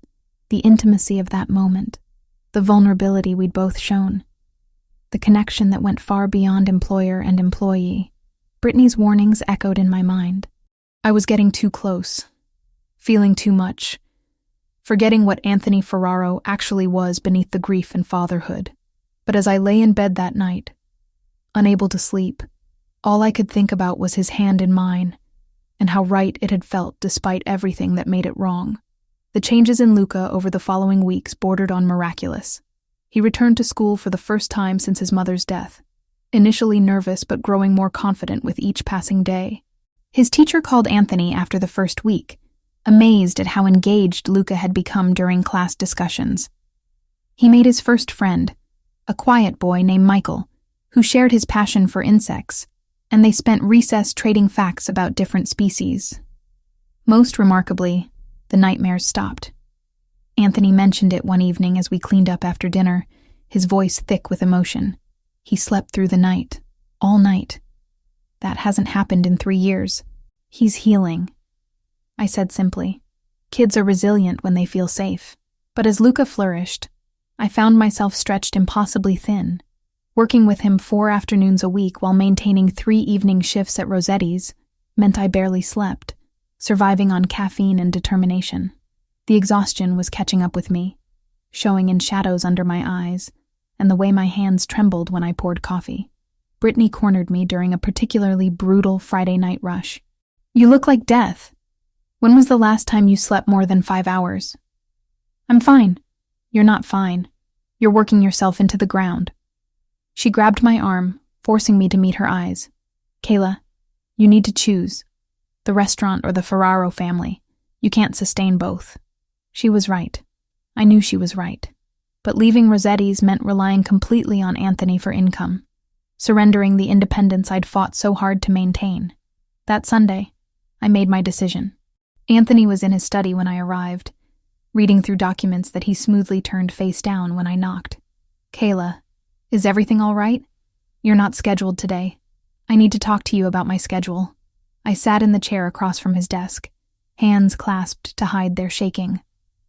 the intimacy of that moment, the vulnerability we'd both shown, the connection that went far beyond employer and employee. Brittany's warnings echoed in my mind. I was getting too close, feeling too much, forgetting what Anthony Ferraro actually was beneath the grief and fatherhood. But as I lay in bed that night, unable to sleep, all I could think about was his hand in mine, and how right it had felt despite everything that made it wrong. The changes in Luca over the following weeks bordered on miraculous. He returned to school for the first time since his mother's death, initially nervous but growing more confident with each passing day. His teacher called Anthony after the first week, amazed at how engaged Luca had become during class discussions. He made his first friend, a quiet boy named Michael, who shared his passion for insects, and they spent recess trading facts about different species. Most remarkably, the nightmares stopped. Anthony mentioned it one evening as we cleaned up after dinner, his voice thick with emotion. He slept through the night, all night. That hasn't happened in 3 years. He's healing, I said simply. Kids are resilient when they feel safe. But as Luca flourished, I found myself stretched impossibly thin. Working with him 4 afternoons a week while maintaining 3 evening shifts at Rossetti's meant I barely slept, surviving on caffeine and determination. The exhaustion was catching up with me, showing in shadows under my eyes and the way my hands trembled when I poured coffee. Brittany cornered me during a particularly brutal Friday night rush. "You look like death. When was the last time you slept more than 5 hours?" "I'm fine." "You're not fine. You're working yourself into the ground." She grabbed my arm, forcing me to meet her eyes. "Kayla, you need to choose. The restaurant or the Ferraro family. You can't sustain both." She was right. I knew she was right. But leaving Rossetti's meant relying completely on Anthony for income, surrendering the independence I'd fought so hard to maintain. That Sunday, I made my decision. Anthony was in his study when I arrived, reading through documents that he smoothly turned face down when I knocked. "Kayla, is everything all right? You're not scheduled today. I need to talk to you about my schedule." I sat in the chair across from his desk, hands clasped to hide their shaking.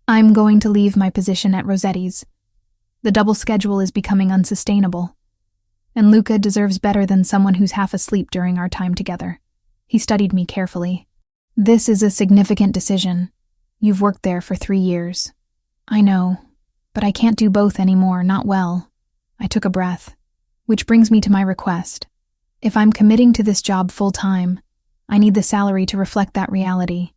"I'm going to leave my position at Rossetti's. The double schedule is becoming unsustainable, and Luca deserves better than someone who's half asleep during our time together." He studied me carefully. "This is a significant decision. You've worked there for 3 years. I know, but I can't do both anymore, not well." I took a breath. "Which brings me to my request. If I'm committing to this job full-time, I need the salary to reflect that reality,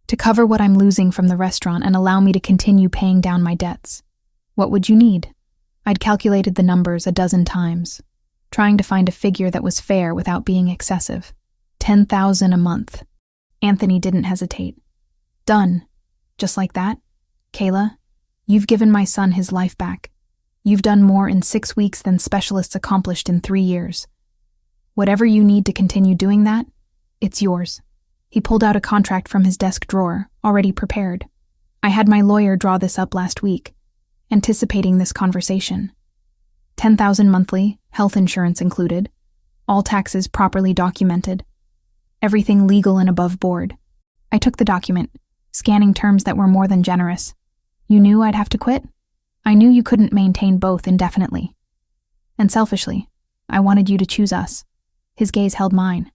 to cover what I'm losing from the restaurant and allow me to continue paying down my debts. What would you need?" I'd calculated the numbers a dozen times, trying to find a figure that was fair without being excessive. 10,000 a month. Anthony didn't hesitate. "Done. Just like that? Kayla, you've given my son his life back. You've done more in 6 weeks than specialists accomplished in 3 years. Whatever you need to continue doing that, it's yours." He pulled out a contract from his desk drawer, already prepared. I had my lawyer draw this up last week, anticipating this conversation. 10,000 monthly, health insurance included, all taxes properly documented, everything legal and above board. I took the document, scanning terms that were more than generous. "You knew I'd have to quit? I knew you couldn't maintain both indefinitely. And selfishly, I wanted you to choose us." His gaze held mine.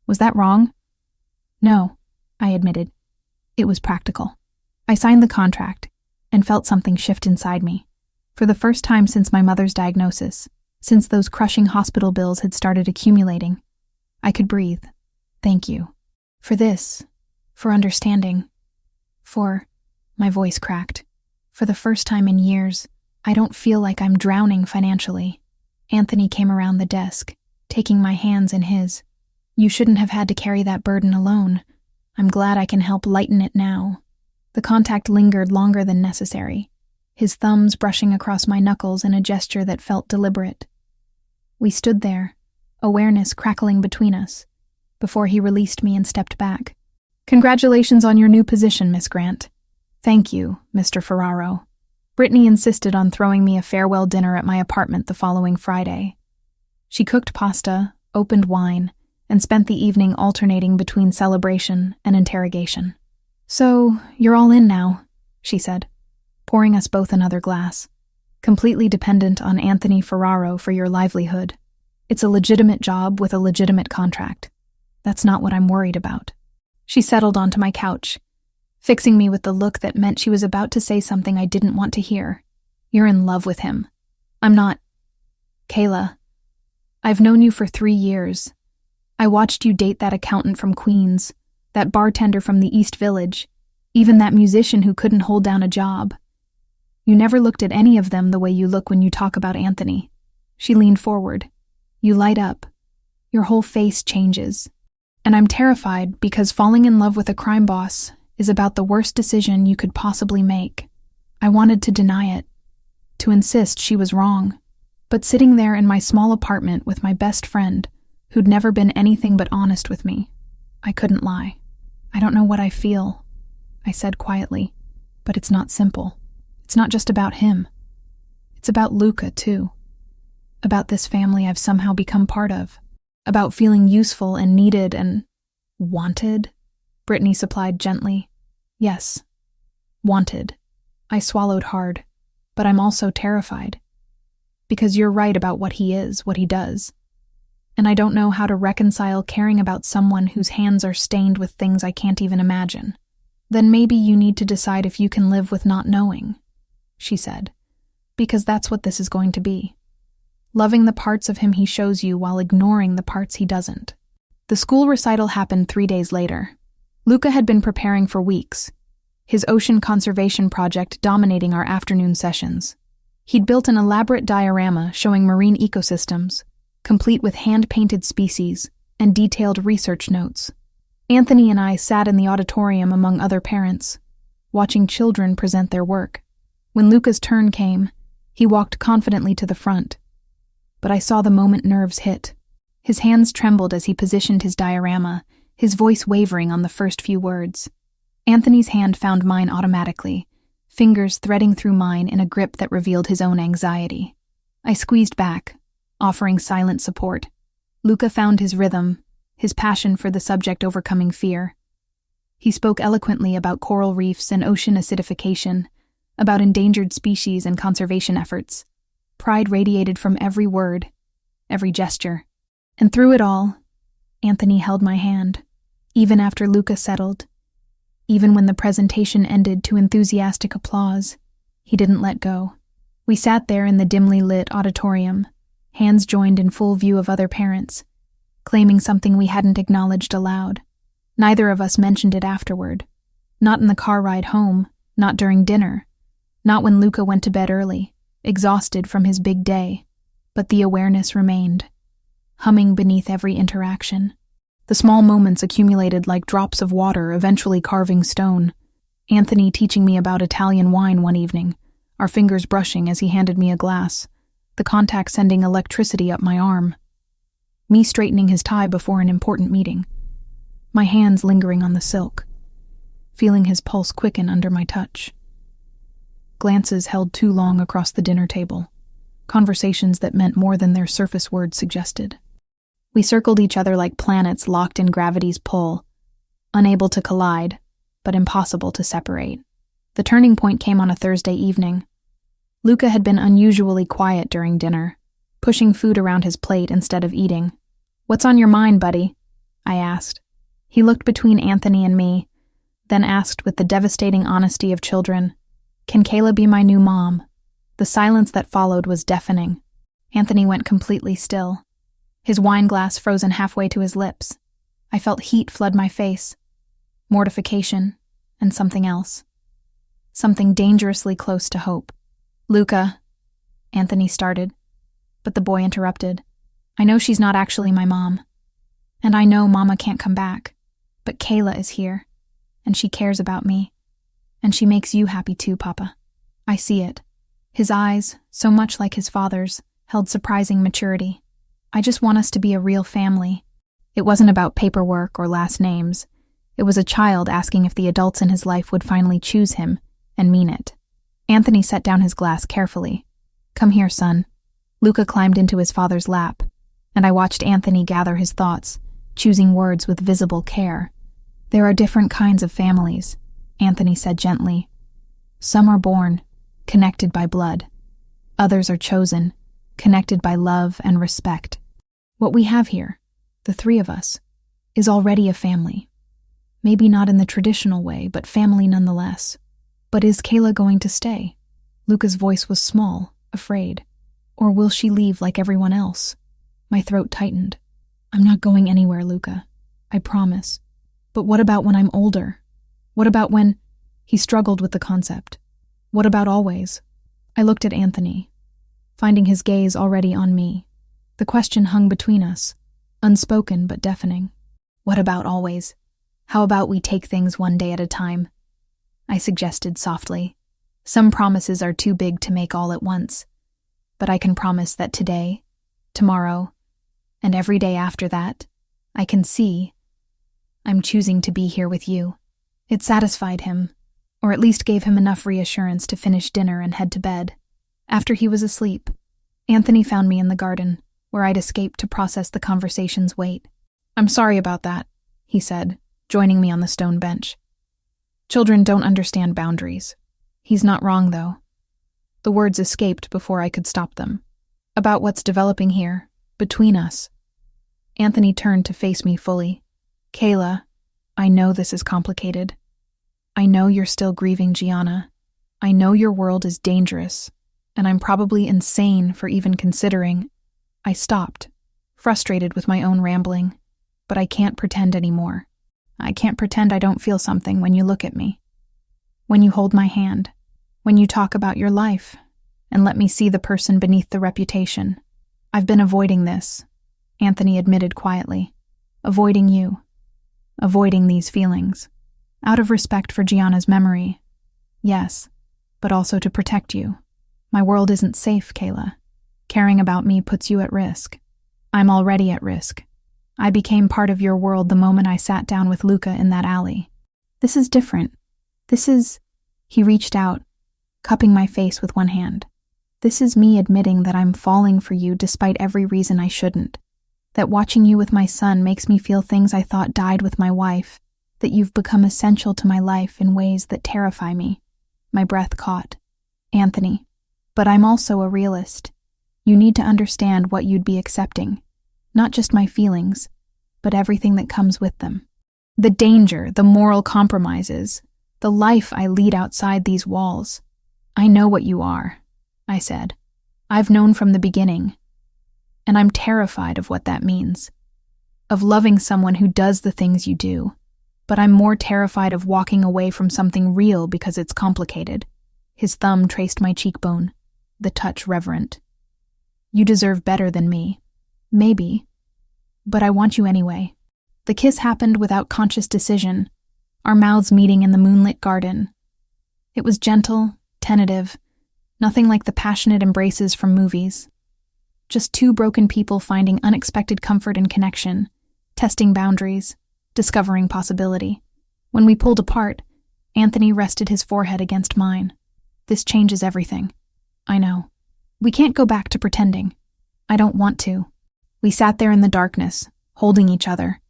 "Was that wrong?" "No," I admitted. "It was practical." I signed the contract and felt something shift inside me. For the first time since my mother's diagnosis, since those crushing hospital bills had started accumulating, I could breathe. "Thank you. For this. For understanding. For..." My voice cracked. "For the first time in years, I don't feel like I'm drowning financially." Anthony came around the desk, taking my hands in his. "You shouldn't have had to carry that burden alone. I'm glad I can help lighten it now. The contact lingered longer than necessary, his thumbs brushing across my knuckles in a gesture that felt deliberate. We stood there, awareness crackling between us, before he released me and stepped back. Congratulations on your new position, Miss Grant. Thank you, Mr. Ferraro. Brittany insisted on throwing me a farewell dinner at my apartment the following Friday. She cooked pasta, opened wine, and spent the evening alternating between celebration and interrogation. So, you're all in now, she said, pouring us both another glass. Completely dependent on Anthony Ferraro for your livelihood. It's a legitimate job with a legitimate contract. That's not what I'm worried about. She settled onto my couch, fixing me with the look that meant she was about to say something I didn't want to hear. You're in love with him. I'm not. Kayla, I've known you for 3 years. I watched you date that accountant from Queens, that bartender from the East Village, even that musician who couldn't hold down a job. You never looked at any of them the way you look when you talk about Anthony. She leaned forward. You light up. Your whole face changes. And I'm terrified because falling in love with a crime boss is about the worst decision you could possibly make. I wanted to deny it, to insist she was wrong. But sitting there in my small apartment with my best friend, who'd never been anything but honest with me, I couldn't lie. I don't know what I feel, I said quietly, but it's not simple. It's not just about him. It's about Luca, too. About this family I've somehow become part of. About feeling useful and needed and wanted, Brittany supplied gently. Yes, wanted. I swallowed hard, but I'm also terrified. Because you're right about what he is, what he does. And I don't know how to reconcile caring about someone whose hands are stained with things I can't even imagine. Then maybe you need to decide if you can live with not knowing, she said, because that's what this is going to be. Loving the parts of him he shows you while ignoring the parts he doesn't. The school recital happened 3 days later. Luca had been preparing for weeks, his ocean conservation project dominating our afternoon sessions. He'd built an elaborate diorama showing marine ecosystems, complete with hand-painted species and detailed research notes. Anthony and I sat in the auditorium among other parents, watching children present their work. When Luca's turn came, he walked confidently to the front. But I saw the moment nerves hit. His hands trembled as he positioned his diorama, his voice wavering on the first few words. Anthony's hand found mine automatically, fingers threading through mine in a grip that revealed his own anxiety. I squeezed back, offering silent support. Luca found his rhythm, his passion for the subject overcoming fear. He spoke eloquently about coral reefs and ocean acidification, about endangered species and conservation efforts. Pride radiated from every word, every gesture. And through it all, Anthony held my hand, even after Luca settled. Even when the presentation ended to enthusiastic applause, he didn't let go. We sat there in the dimly lit auditorium, hands joined in full view of other parents, claiming something we hadn't acknowledged aloud. Neither of us mentioned it afterward. Not in the car ride home, not during dinner, not when Luca went to bed early, exhausted from his big day, but the awareness remained, humming beneath every interaction. The small moments accumulated like drops of water, eventually carving stone. Anthony teaching me about Italian wine one evening, our fingers brushing as he handed me a glass, the contact sending electricity up my arm. Me straightening his tie before an important meeting, my hands lingering on the silk, feeling his pulse quicken under my touch. Glances held too long across the dinner table, conversations that meant more than their surface words suggested. We circled each other like planets locked in gravity's pull, unable to collide, but impossible to separate. The turning point came on a Thursday evening. Luca had been unusually quiet during dinner, pushing food around his plate instead of eating. "What's on your mind, buddy?" I asked. He looked between Anthony and me, then asked with the devastating honesty of children, "Can Kayla be my new mom?" The silence that followed was deafening. Anthony went completely still, his wine glass frozen halfway to his lips. I felt heat flood my face, mortification, and something else. Something dangerously close to hope. "Luca," Anthony started, but the boy interrupted. "I know she's not actually my mom. And I know Mama can't come back. But Kayla is here, and she cares about me. And she makes you happy too, Papa. I see it. His eyes, so much like his father's, held surprising maturity. I just want us to be a real family. It wasn't about paperwork or last names. It was a child asking if the adults in his life would finally choose him and mean it. Anthony set down his glass carefully. Come here, son. Luca climbed into his father's lap, and I watched Anthony gather his thoughts, choosing words with visible care. There are different kinds of families, Anthony said gently. Some are born, connected by blood. Others are chosen, connected by love and respect. What we have here, the three of us, is already a family. Maybe not in the traditional way, but family nonetheless. But is Kayla going to stay? Luca's voice was small, afraid. Or will she leave like everyone else? My throat tightened. I'm not going anywhere, Luca. I promise. But what about when I'm older? What about when... He struggled with the concept. What about always? I looked at Anthony, finding his gaze already on me. The question hung between us, unspoken but deafening. What about always? How about we take things one day at a time? I suggested softly. Some promises are too big to make all at once, but I can promise that today, tomorrow, and every day after that, I can see I'm choosing to be here with you. It satisfied him, or at least gave him enough reassurance to finish dinner and head to bed. After he was asleep, Anthony found me in the garden, where I'd escaped to process the conversation's weight. I'm sorry about that, he said, joining me on the stone bench. Children don't understand boundaries. He's not wrong, though. The words escaped before I could stop them. About what's developing here, between us. Anthony turned to face me fully. Kayla, I know this is complicated. I know you're still grieving Gianna. I know your world is dangerous, and I'm probably insane for even considering. I stopped, frustrated with my own rambling, but I can't pretend anymore. I can't pretend I don't feel something when you look at me. When you hold my hand, when you talk about your life, and let me see the person beneath the reputation. I've been avoiding this, Anthony admitted quietly. Avoiding you. Avoiding these feelings. Out of respect for Gianna's memory. Yes, but also to protect you. My world isn't safe, Kayla. Caring about me puts you at risk. I'm already at risk. I became part of your world the moment I sat down with Luca in that alley. This is different. This is... He reached out, cupping my face with one hand. This is me admitting that I'm falling for you despite every reason I shouldn't. That watching you with my son makes me feel things I thought died with my wife. That you've become essential to my life in ways that terrify me. My breath caught. Anthony. But I'm also a realist. You need to understand what you'd be accepting. Not just my feelings, but everything that comes with them. The danger, the moral compromises, the life I lead outside these walls. I know what you are, I said. I've known from the beginning. And I'm terrified of what that means. Of loving someone who does the things you do. But I'm more terrified of walking away from something real because it's complicated. His thumb traced my cheekbone, the touch reverent. You deserve better than me. Maybe. But I want you anyway. The kiss happened without conscious decision, our mouths meeting in the moonlit garden. It was gentle, tentative, nothing like the passionate embraces from movies. Just two broken people finding unexpected comfort and connection, testing boundaries, discovering possibility. When we pulled apart, Anthony rested his forehead against mine. This changes everything. I know. We can't go back to pretending. I don't want to. We sat there in the darkness, holding each other,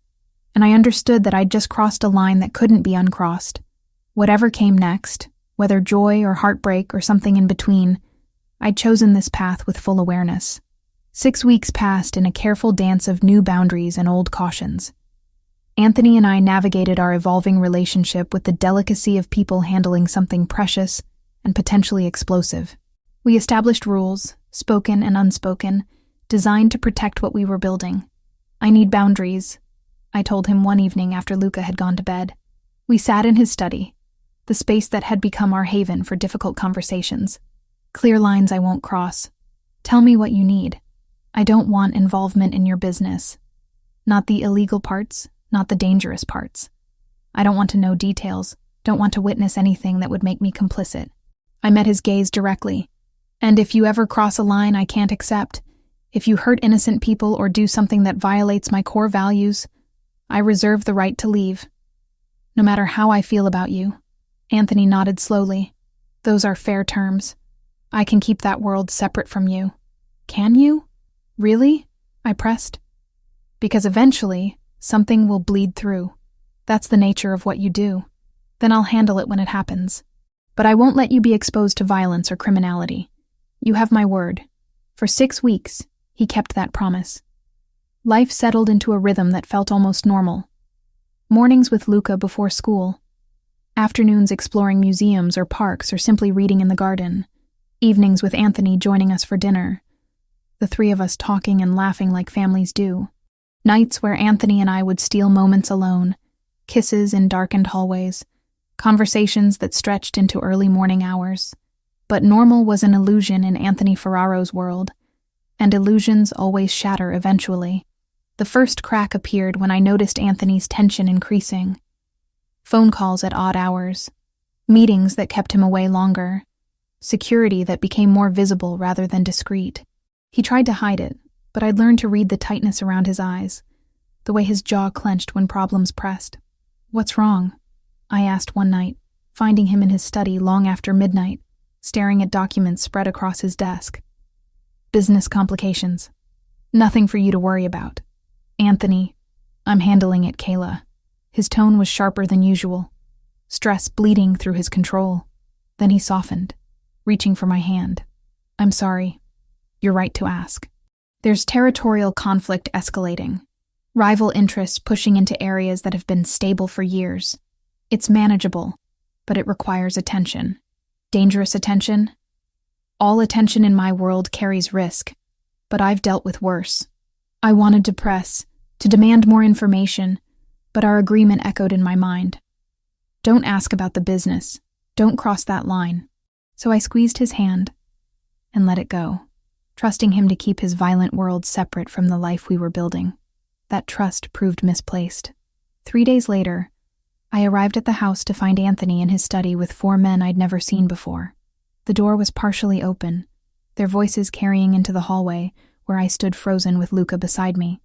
and I understood that I'd just crossed a line that couldn't be uncrossed. Whatever came next, whether joy or heartbreak or something in between, I'd chosen this path with full awareness. 6 weeks passed in a careful dance of new boundaries and old cautions. Anthony and I navigated our evolving relationship with the delicacy of people handling something precious and potentially explosive. We established rules, spoken and unspoken, designed to protect what we were building. I need boundaries, I told him one evening after Luca had gone to bed. We sat in his study, the space that had become our haven for difficult conversations. Clear lines I won't cross. Tell me what you need. I don't want involvement in your business. Not the illegal parts, not the dangerous parts. I don't want to know details, don't want to witness anything that would make me complicit. I met his gaze directly. And if you ever cross a line I can't accept, if you hurt innocent people or do something that violates my core values, I reserve the right to leave. No matter how I feel about you. Anthony nodded slowly. Those are fair terms. I can keep that world separate from you. Can you? Really? I pressed. Because eventually, something will bleed through. That's the nature of what you do. Then I'll handle it when it happens. But I won't let you be exposed to violence or criminality. You have my word. For 6 weeks, he kept that promise. Life settled into a rhythm that felt almost normal. Mornings with Luca before school. Afternoons exploring museums or parks or simply reading in the garden. Evenings with Anthony joining us for dinner. The three of us talking and laughing like families do. Nights where Anthony and I would steal moments alone. Kisses in darkened hallways. Conversations that stretched into early morning hours. But normal was an illusion in Anthony Ferraro's world. And illusions always shatter eventually. The first crack appeared when I noticed Anthony's tension increasing. Phone calls at odd hours. Meetings that kept him away longer. Security that became more visible rather than discreet. He tried to hide it, but I'd learned to read the tightness around his eyes, the way his jaw clenched when problems pressed. "What's wrong?" I asked one night, finding him in his study long after midnight, staring at documents spread across his desk. "Business complications. Nothing for you to worry about. Anthony, I'm handling it, Kayla." His tone was sharper than usual, stress bleeding through his control. Then he softened, reaching for my hand. "I'm sorry. You're right to ask. There's territorial conflict escalating, rival interests pushing into areas that have been stable for years. It's manageable, but it requires attention. Dangerous attention? All attention in my world carries risk, but I've dealt with worse. I wanted to press, to demand more information, but our agreement echoed in my mind. Don't ask about the business. Don't cross that line." So I squeezed his hand and let it go, trusting him to keep his violent world separate from the life we were building. That trust proved misplaced. 3 days later, I arrived at the house to find Anthony in his study with 4 men I'd never seen before. The door was partially open, their voices carrying into the hallway, where I stood frozen with Luca beside me.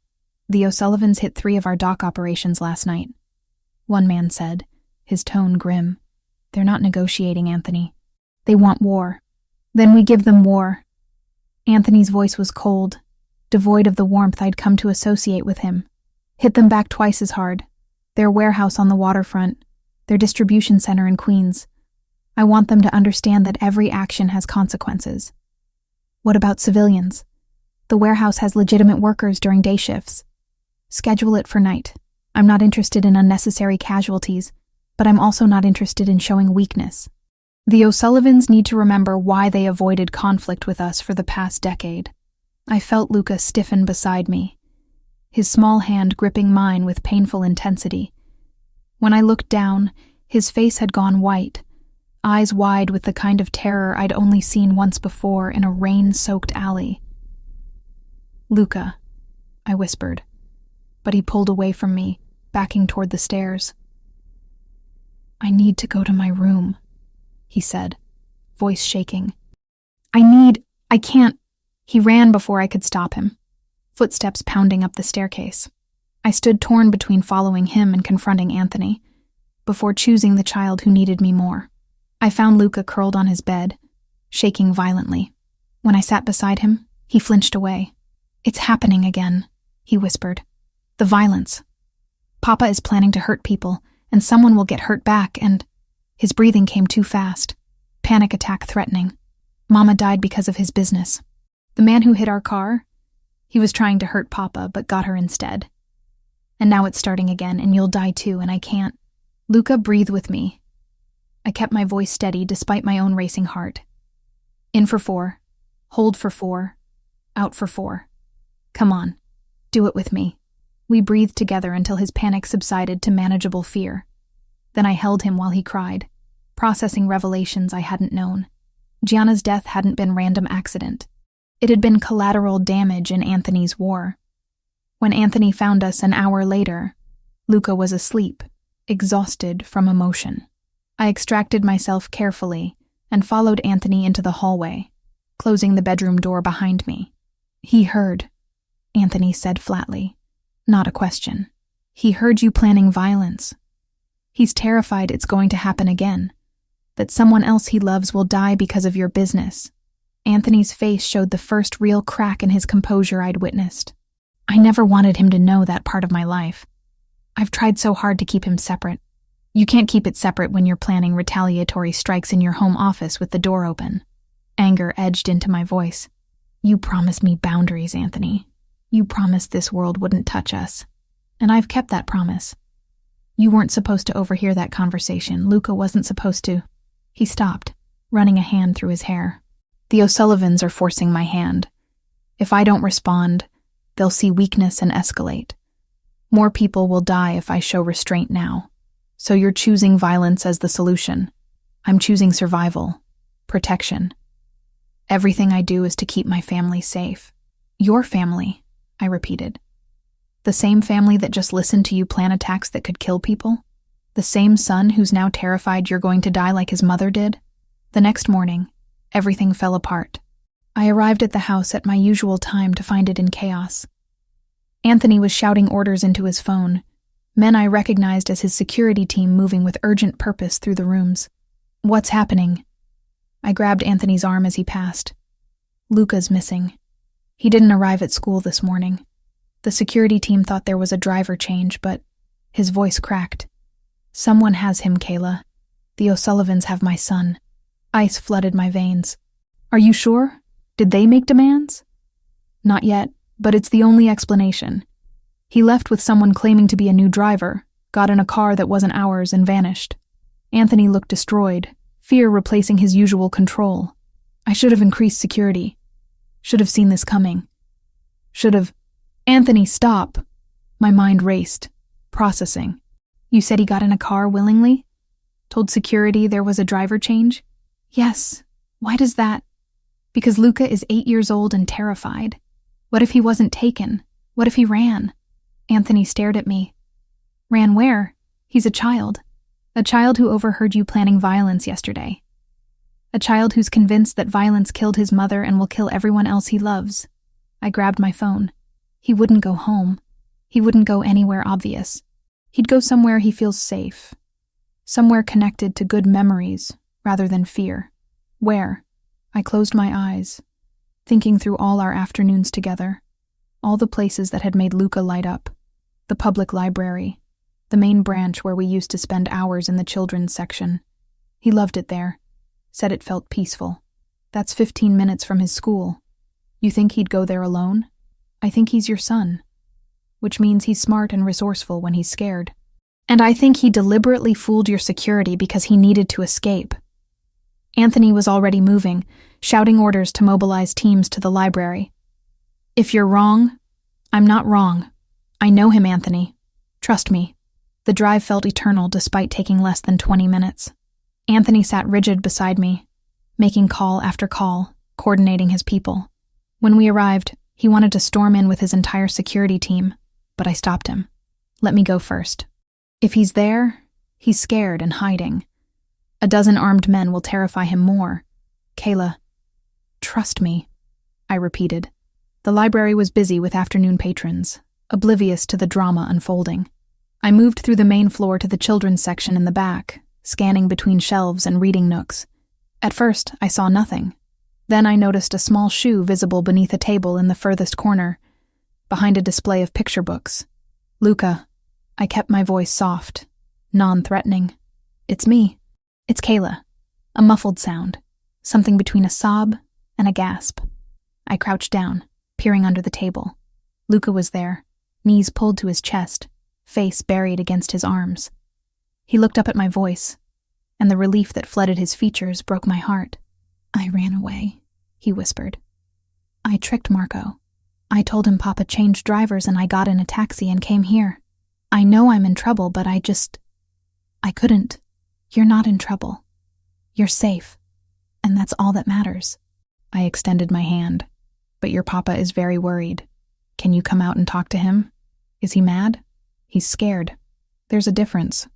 "The O'Sullivans hit 3 of our dock operations last night," one man said, his tone grim. "They're not negotiating, Anthony. They want war. Then we give them war." Anthony's voice was cold, devoid of the warmth I'd come to associate with him. "Hit them back twice as hard. Their warehouse on the waterfront, their distribution center in Queens. I want them to understand that every action has consequences." "What about civilians? The warehouse has legitimate workers during day shifts. Schedule it for night. I'm not interested in unnecessary casualties, but I'm also not interested in showing weakness. The O'Sullivans need to remember why they avoided conflict with us for the past decade." I felt Luca stiffen beside me, his small hand gripping mine with painful intensity. When I looked down, his face had gone white, eyes wide with the kind of terror I'd only seen once before in a rain-soaked alley. "Luca," I whispered, but he pulled away from me, backing toward the stairs. "I need to go to my room," he said, voice shaking. I can't." He ran before I could stop him, footsteps pounding up the staircase. I stood torn between following him and confronting Anthony, before choosing the child who needed me more. I found Luca curled on his bed, shaking violently. When I sat beside him, he flinched away. "It's happening again," he whispered. "The violence. Papa is planning to hurt people, and someone will get hurt back, and..." His breathing came too fast, panic attack threatening. "Mama died because of his business. The man who hit our car, he was trying to hurt Papa, but got her instead. And now it's starting again, and you'll die too, and I can't." "Luca, breathe with me." I kept my voice steady despite my own racing heart. "In for 4, hold for 4, out for 4. Come on, do it with me." We breathed together until his panic subsided to manageable fear. Then I held him while he cried, processing revelations I hadn't known. Gianna's death hadn't been random accident. It had been collateral damage in Anthony's war. When Anthony found us an hour later, Luca was asleep, exhausted from emotion. I extracted myself carefully and followed Anthony into the hallway, closing the bedroom door behind me. "He heard," Anthony said flatly. Not a question. "He heard you planning violence. He's terrified it's going to happen again, that someone else he loves will die because of your business." Anthony's face showed the first real crack in his composure I'd witnessed. I never wanted him to know that part of my life. I've tried so hard to keep him separate. You can't keep it separate when you're planning retaliatory strikes in your home office with the door open. Anger edged into my voice. "You promised me boundaries, Anthony. You promised this world wouldn't touch us. And I've kept that promise. You weren't supposed to overhear that conversation. Luca wasn't supposed to." He stopped, running a hand through his hair. "The O'Sullivans are forcing my hand. If I don't respond, they'll see weakness and escalate. More people will die if I show restraint now. So you're choosing violence as the solution. I'm choosing survival, protection. Everything I do is to keep my family safe." "Your family," I repeated. "The same family that just listened to you plan attacks that could kill people? The same son who's now terrified you're going to die like his mother did?" The next morning, everything fell apart. I arrived at the house at my usual time to find it in chaos. Anthony was shouting orders into his phone, men I recognized as his security team moving with urgent purpose through the rooms. "What's happening?" I grabbed Anthony's arm as he passed. "Luca's missing. He didn't arrive at school this morning. The security team thought there was a driver change, but..." His voice cracked. "Someone has him, Kayla. The O'Sullivans have my son." Ice flooded my veins. "Are you sure? Did they make demands?" "Not yet, but it's the only explanation. He left with someone claiming to be a new driver, got in a car that wasn't ours, and vanished." Anthony looked destroyed, fear replacing his usual control. "I should have increased security. Should have seen this coming. Should have..." "Anthony, stop!" My mind raced, processing. "You said he got in a car willingly? Told security there was a driver change?" "Yes. Why does that?" "Because Luca is 8 years old and terrified. What if he wasn't taken? What if he ran?" Anthony stared at me. "Ran where? He's a child. A child who overheard you planning violence yesterday. A child who's convinced that violence killed his mother and will kill everyone else he loves." I grabbed my phone. "He wouldn't go home. He wouldn't go anywhere obvious. He'd go somewhere he feels safe. Somewhere connected to good memories rather than fear." "Where?" I closed my eyes, thinking through all our afternoons together, all the places that had made Luca light up. The public library, the main branch where we used to spend hours in the children's section. He loved it there, said it felt peaceful. That's 15 minutes from his school. You think he'd go there alone? I think he's your son, which means he's smart and resourceful when he's scared. And I think he deliberately fooled your security because he needed to escape." Anthony was already moving, shouting orders to mobilize teams to the library. "If you're wrong, I'm not wrong. I know him, Anthony. Trust me." The drive felt eternal despite taking less than 20 minutes. Anthony sat rigid beside me, making call after call, coordinating his people. When we arrived, he wanted to storm in with his entire security team, but I stopped him. "Let me go first. If he's there, he's scared and hiding. A dozen armed men will terrify him more. Kayla, trust me," I repeated. The library was busy with afternoon patrons, oblivious to the drama unfolding. I moved through the main floor to the children's section in the back, scanning between shelves and reading nooks. At first, I saw nothing. Then I noticed a small shoe visible beneath a table in the furthest corner, behind a display of picture books. "Luca," I kept my voice soft, non-threatening. "It's me. It's Kayla." A muffled sound, something between a sob and a gasp. I crouched down, peering under the table. Luca was there, knees pulled to his chest, face buried against his arms. He looked up at my voice, and the relief that flooded his features broke my heart. "I ran away," he whispered. "I tricked Marco. I told him Papa changed drivers and I got in a taxi and came here. I know I'm in trouble, but I couldn't. You're not in trouble. You're safe. And that's all that matters." I extended my hand. "But your Papa is very worried. Can you come out and talk to him? Is he mad? He's scared. There's a difference."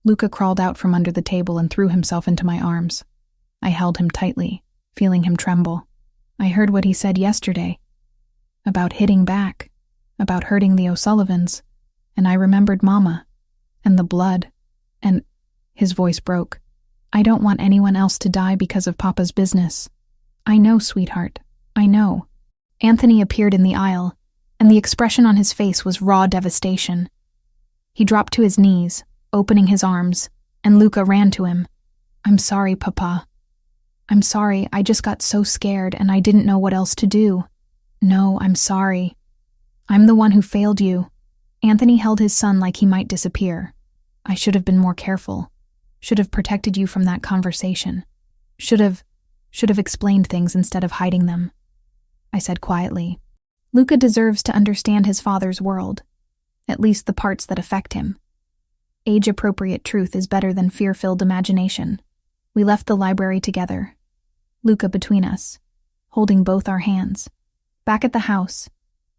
Luca crawled out from under the table and threw himself into my arms. I held him tightly, feeling him tremble. I heard what he said yesterday. About hitting back, about hurting the O'Sullivans, and I remembered Mama, and the blood, and his voice broke. I don't want anyone else to die because of Papa's business. I know, sweetheart, I know. Anthony appeared in the aisle, and the expression on his face was raw devastation. He dropped to his knees, opening his arms, and Luca ran to him. I'm sorry, Papa. I'm sorry, I just got so scared and I didn't know what else to do. No, I'm sorry. I'm the one who failed you. Anthony held his son like he might disappear. I should have been more careful. Should have protected you from that conversation. Should have explained things instead of hiding them. I said quietly. Luca deserves to understand his father's world, at least the parts that affect him. Age-appropriate truth is better than fear-filled imagination. We left the library together, Luca between us, holding both our hands. Back at the house,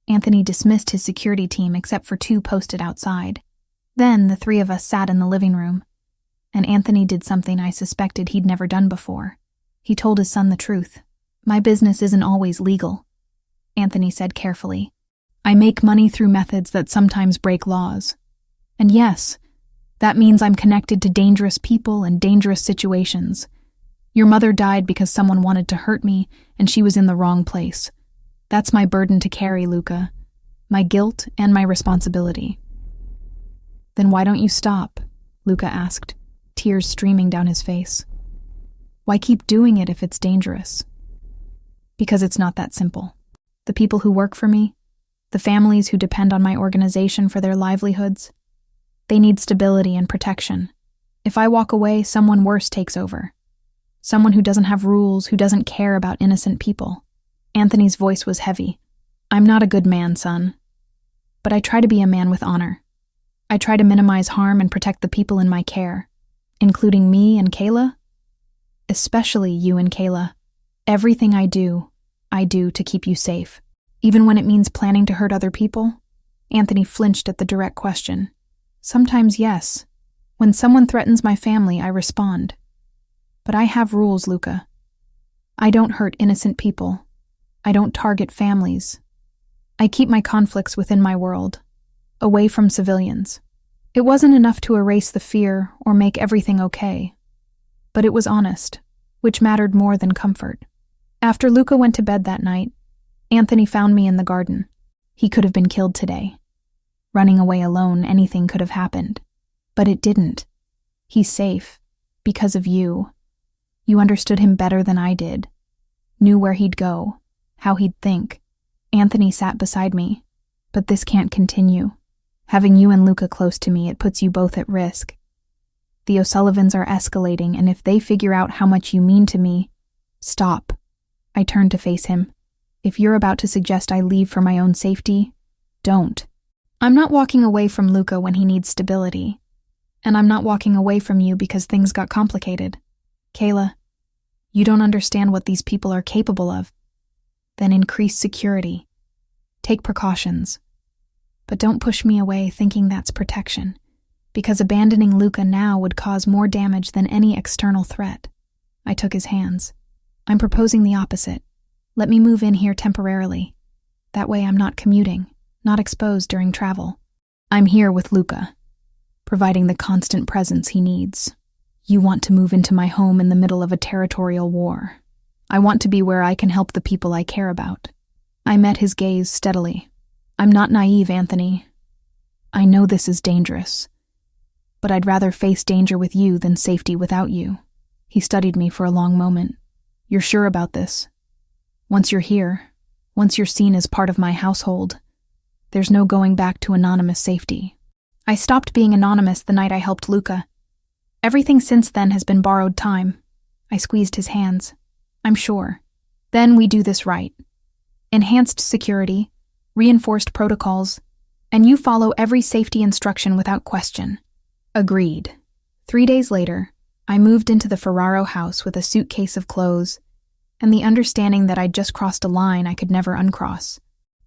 Anthony dismissed his security team except for 2 posted outside. Then the 3 of us sat in the living room, and Anthony did something I suspected he'd never done before. He told his son the truth. My business isn't always legal, Anthony said carefully. I make money through methods that sometimes break laws. And yes, that means I'm connected to dangerous people and dangerous situations. Your mother died because someone wanted to hurt me, and she was in the wrong place. That's my burden to carry, Luca. My guilt and my responsibility. Then why don't you stop? Luca asked, tears streaming down his face. Why keep doing it if it's dangerous? Because it's not that simple. The people who work for me, the families who depend on my organization for their livelihoods, they need stability and protection. If I walk away, someone worse takes over. Someone who doesn't have rules, who doesn't care about innocent people. Anthony's voice was heavy. I'm not a good man, son. But I try to be a man with honor. I try to minimize harm and protect the people in my care, including me and Kayla. Especially you and Kayla. Everything I do to keep you safe. Even when it means planning to hurt other people? Anthony flinched at the direct question. Sometimes, yes. When someone threatens my family, I respond. But I have rules, Luca. I don't hurt innocent people. I don't target families. I keep my conflicts within my world, away from civilians. It wasn't enough to erase the fear or make everything okay. But it was honest, which mattered more than comfort. After Luca went to bed that night, Anthony found me in the garden. He could have been killed today. Running away alone, anything could have happened. But it didn't. He's safe, because of you. You understood him better than I did. Knew where he'd go, how he'd think. Anthony sat beside me. But this can't continue. Having you and Luca close to me, it puts you both at risk. The O'Sullivans are escalating, and if they figure out how much you mean to me, stop. I turned to face him. If you're about to suggest I leave for my own safety, don't. I'm not walking away from Luca when he needs stability. And I'm not walking away from you because things got complicated. Kayla, you don't understand what these people are capable of. Then increase security. Take precautions. But don't push me away thinking that's protection, because abandoning Luca now would cause more damage than any external threat. I took his hands. I'm proposing the opposite. Let me move in here temporarily. That way I'm not commuting, not exposed during travel. I'm here with Luca, providing the constant presence he needs. You want to move into my home in the middle of a territorial war. I want to be where I can help the people I care about. I met his gaze steadily. I'm not naive, Anthony. I know this is dangerous, but I'd rather face danger with you than safety without you. He studied me for a long moment. You're sure about this? Once you're here, once you're seen as part of my household, there's no going back to anonymous safety. I stopped being anonymous the night I helped Luca. Everything since then has been borrowed time. I squeezed his hands. I'm sure. Then we do this right. Enhanced security, reinforced protocols, and you follow every safety instruction without question. Agreed. 3 days later, I moved into the Ferraro house with a suitcase of clothes and the understanding that I'd just crossed a line I could never uncross.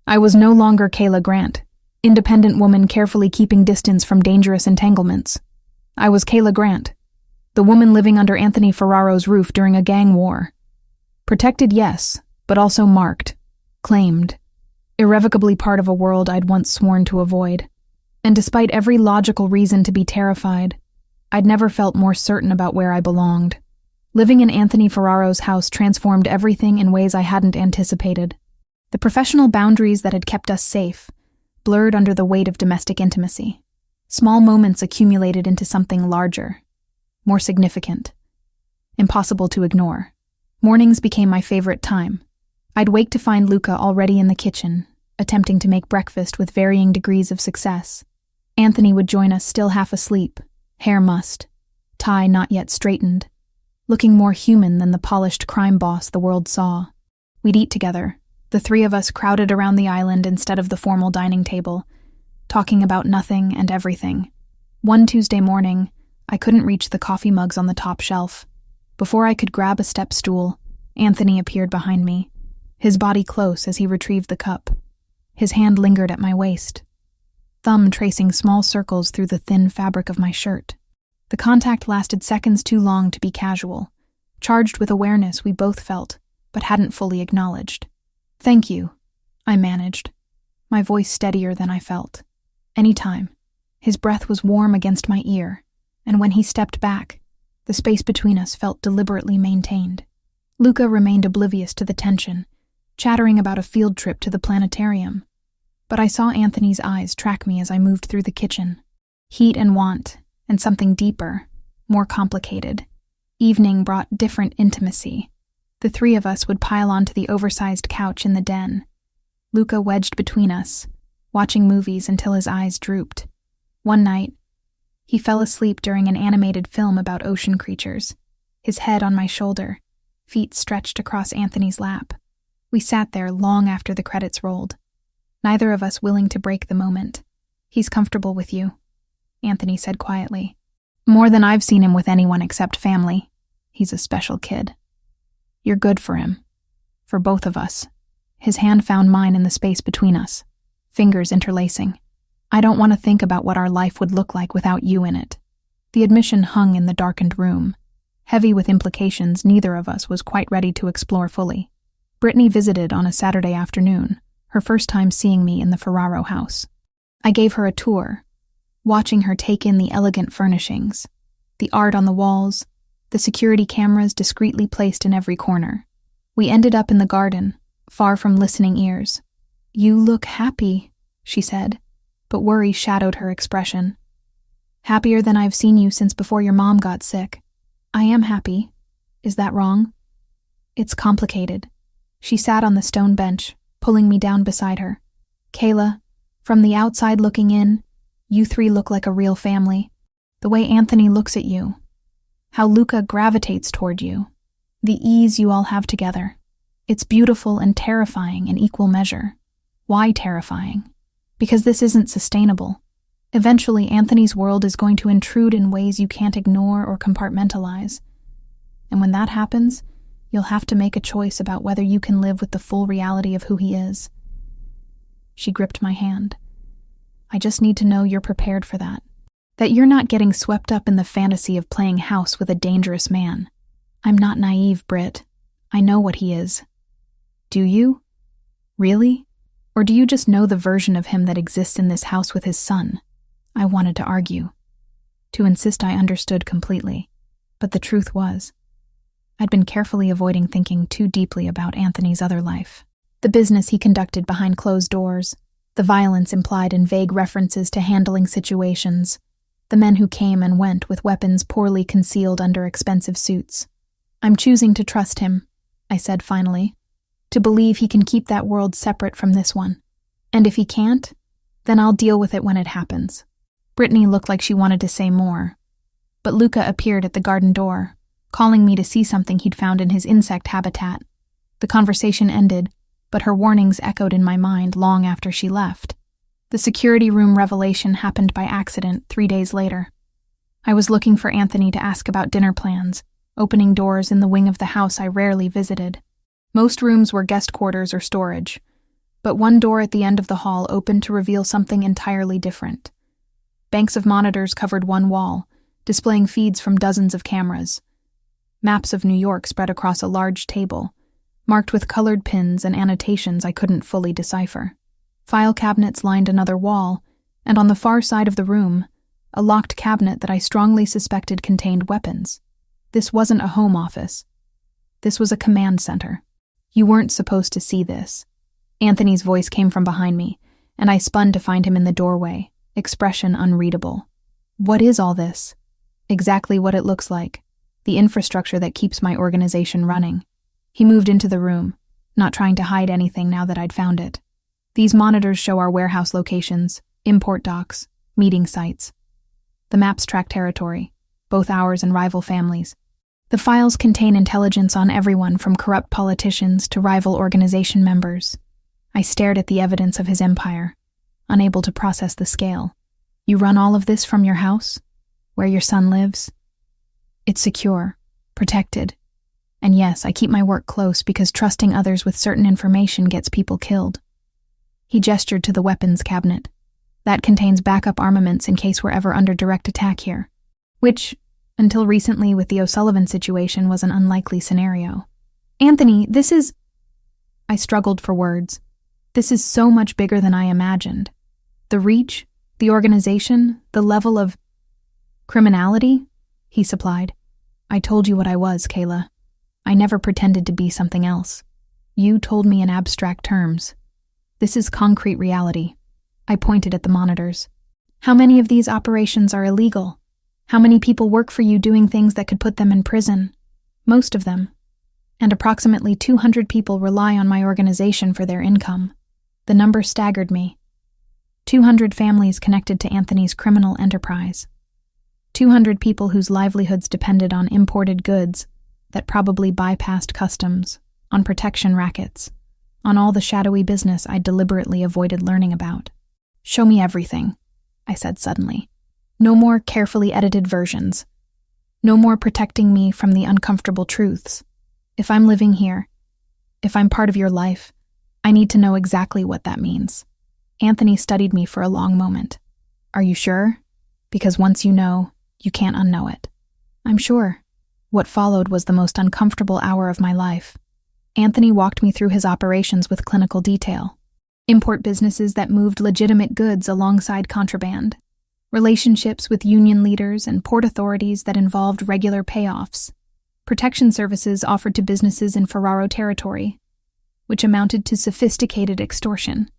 I was no longer Kayla Grant, independent woman carefully keeping distance from dangerous entanglements. I was Kayla Grant, the woman living under Anthony Ferraro's roof during a gang war. Protected, yes, but also marked, claimed, irrevocably part of a world I'd once sworn to avoid. And despite every logical reason to be terrified, I'd never felt more certain about where I belonged. Living in Anthony Ferraro's house transformed everything in ways I hadn't anticipated. The professional boundaries that had kept us safe blurred under the weight of domestic intimacy. Small moments accumulated into something larger, more significant, impossible to ignore. Mornings became my favorite time. I'd wake to find Luca already in the kitchen, attempting to make breakfast with varying degrees of success. Anthony would join us still half asleep, hair mussed, tie not yet straightened, looking more human than the polished crime boss the world saw. We'd eat together, the three of us crowded around the island instead of the formal dining table, talking about nothing and everything. One Tuesday morning, I couldn't reach the coffee mugs on the top shelf. Before I could grab a step stool, Anthony appeared behind me, his body close as he retrieved the cup. His hand lingered at my waist, thumb tracing small circles through the thin fabric of my shirt. The contact lasted seconds too long to be casual, charged with awareness we both felt, but hadn't fully acknowledged. "Thank you," I managed, my voice steadier than I felt. Anytime. His breath was warm against my ear, and when he stepped back, the space between us felt deliberately maintained. Luca remained oblivious to the tension, chattering about a field trip to the planetarium. But I saw Anthony's eyes track me as I moved through the kitchen. Heat and want, and something deeper, more complicated. Evening brought different intimacy. The three of us would pile onto the oversized couch in the den, Luca wedged between us, watching movies until his eyes drooped. One night, he fell asleep during an animated film about ocean creatures, his head on my shoulder, feet stretched across Anthony's lap. We sat there long after the credits rolled, neither of us willing to break the moment. "He's comfortable with you," Anthony said quietly. "More than I've seen him with anyone except family. He's a special kid. You're good for him. For both of us." His hand found mine in the space between us, fingers interlacing. "I don't want to think about what our life would look like without you in it." The admission hung in the darkened room, heavy with implications neither of us was quite ready to explore fully. Brittany visited on a Saturday afternoon, her first time seeing me in the Ferraro house. I gave her a tour, watching her take in the elegant furnishings, the art on the walls, the security cameras discreetly placed in every corner. We ended up in the garden, far from listening ears. "You look happy," she said, but worry shadowed her expression. "Happier than I've seen you since before your mom got sick." "I am happy. Is that wrong?" "It's complicated." She sat on the stone bench, pulling me down beside her. "Kayla, from the outside looking in, you three look like a real family. The way Anthony looks at you, how Luca gravitates toward you, the ease you all have together. It's beautiful and terrifying in equal measure. Why terrifying? Because this isn't sustainable. Eventually, Anthony's world is going to intrude in ways you can't ignore or compartmentalize. And when that happens, you'll have to make a choice about whether you can live with the full reality of who he is." She gripped my hand. "I just need to know you're prepared for that. That you're not getting swept up in the fantasy of playing house with a dangerous man. I'm not naive, Britt. I know what he is." "Do you? Really? Or do you just know the version of him that exists in this house with his son?" I wanted to argue, to insist I understood completely. But the truth was, I'd been carefully avoiding thinking too deeply about Anthony's other life. The business he conducted behind closed doors, the violence implied in vague references to handling situations, the men who came and went with weapons poorly concealed under expensive suits. "I'm choosing to trust him," I said finally, "to believe he can keep that world separate from this one. And if he can't, then I'll deal with it when it happens." Brittany looked like she wanted to say more, but Luca appeared at the garden door, calling me to see something he'd found in his insect habitat. The conversation ended, but her warnings echoed in my mind long after she left. The security room revelation happened by accident 3 days later. I was looking for Anthony to ask about dinner plans, opening doors in the wing of the house I rarely visited. Most rooms were guest quarters or storage, but one door at the end of the hall opened to reveal something entirely different. Banks of monitors covered one wall, displaying feeds from dozens of cameras. Maps of New York spread across a large table, marked with colored pins and annotations I couldn't fully decipher. File cabinets lined another wall, and on the far side of the room, a locked cabinet that I strongly suspected contained weapons. This wasn't a home office. This was a command center. You weren't supposed to see this. Anthony's voice came from behind me, and I spun to find him in the doorway, expression unreadable. What is all this? Exactly what it looks like. The infrastructure that keeps my organization running. He moved into the room, not trying to hide anything now that I'd found it. These monitors show our warehouse locations, import docks, meeting sites. The maps track territory, both ours and rival families. The files contain intelligence on everyone from corrupt politicians to rival organization members. I stared at the evidence of his empire, unable to process the scale. You run all of this from your house, where your son lives? It's secure, protected. And yes, I keep my work close because trusting others with certain information gets people killed. He gestured to the weapons cabinet. That contains backup armaments in case we're ever under direct attack here. Which, until recently with the O'Sullivan situation, was an unlikely scenario. Anthony, this is... I struggled for words. This is so much bigger than I imagined. The reach, the organization, the level of... criminality, he supplied. I told you what I was, Kayla. I never pretended to be something else. You told me in abstract terms. This is concrete reality. I pointed at the monitors. How many of these operations are illegal? How many people work for you doing things that could put them in prison? Most of them. And approximately 200 people rely on my organization for their income. The number staggered me. 200 families connected to Anthony's criminal enterprise. 200 people whose livelihoods depended on imported goods that probably bypassed customs, on protection rackets, on all the shadowy business I deliberately avoided learning about. Show me everything, I said suddenly. No more carefully edited versions. No more protecting me from the uncomfortable truths. If I'm living here, if I'm part of your life, I need to know exactly what that means. Anthony studied me for a long moment. Are you sure? Because once you know, you can't unknow it. I'm sure. What followed was the most uncomfortable hour of my life. Anthony walked me through his operations with clinical detail. Import businesses that moved legitimate goods alongside contraband. Relationships with union leaders and port authorities that involved regular payoffs. Protection services offered to businesses in Ferraro territory, which amounted to sophisticated extortion.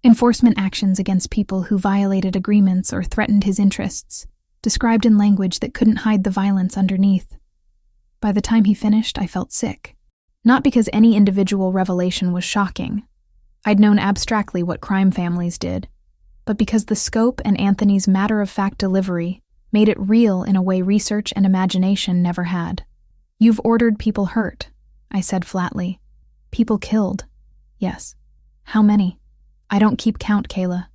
Enforcement actions against people who violated agreements or threatened his interests, described in language that couldn't hide the violence underneath. By the time he finished, I felt sick. Not because any individual revelation was shocking. I'd known abstractly what crime families did, but because the scope and Anthony's matter-of-fact delivery made it real in a way research and imagination never had. You've ordered people hurt, I said flatly. People killed. Yes. How many? I don't keep count, Kayla.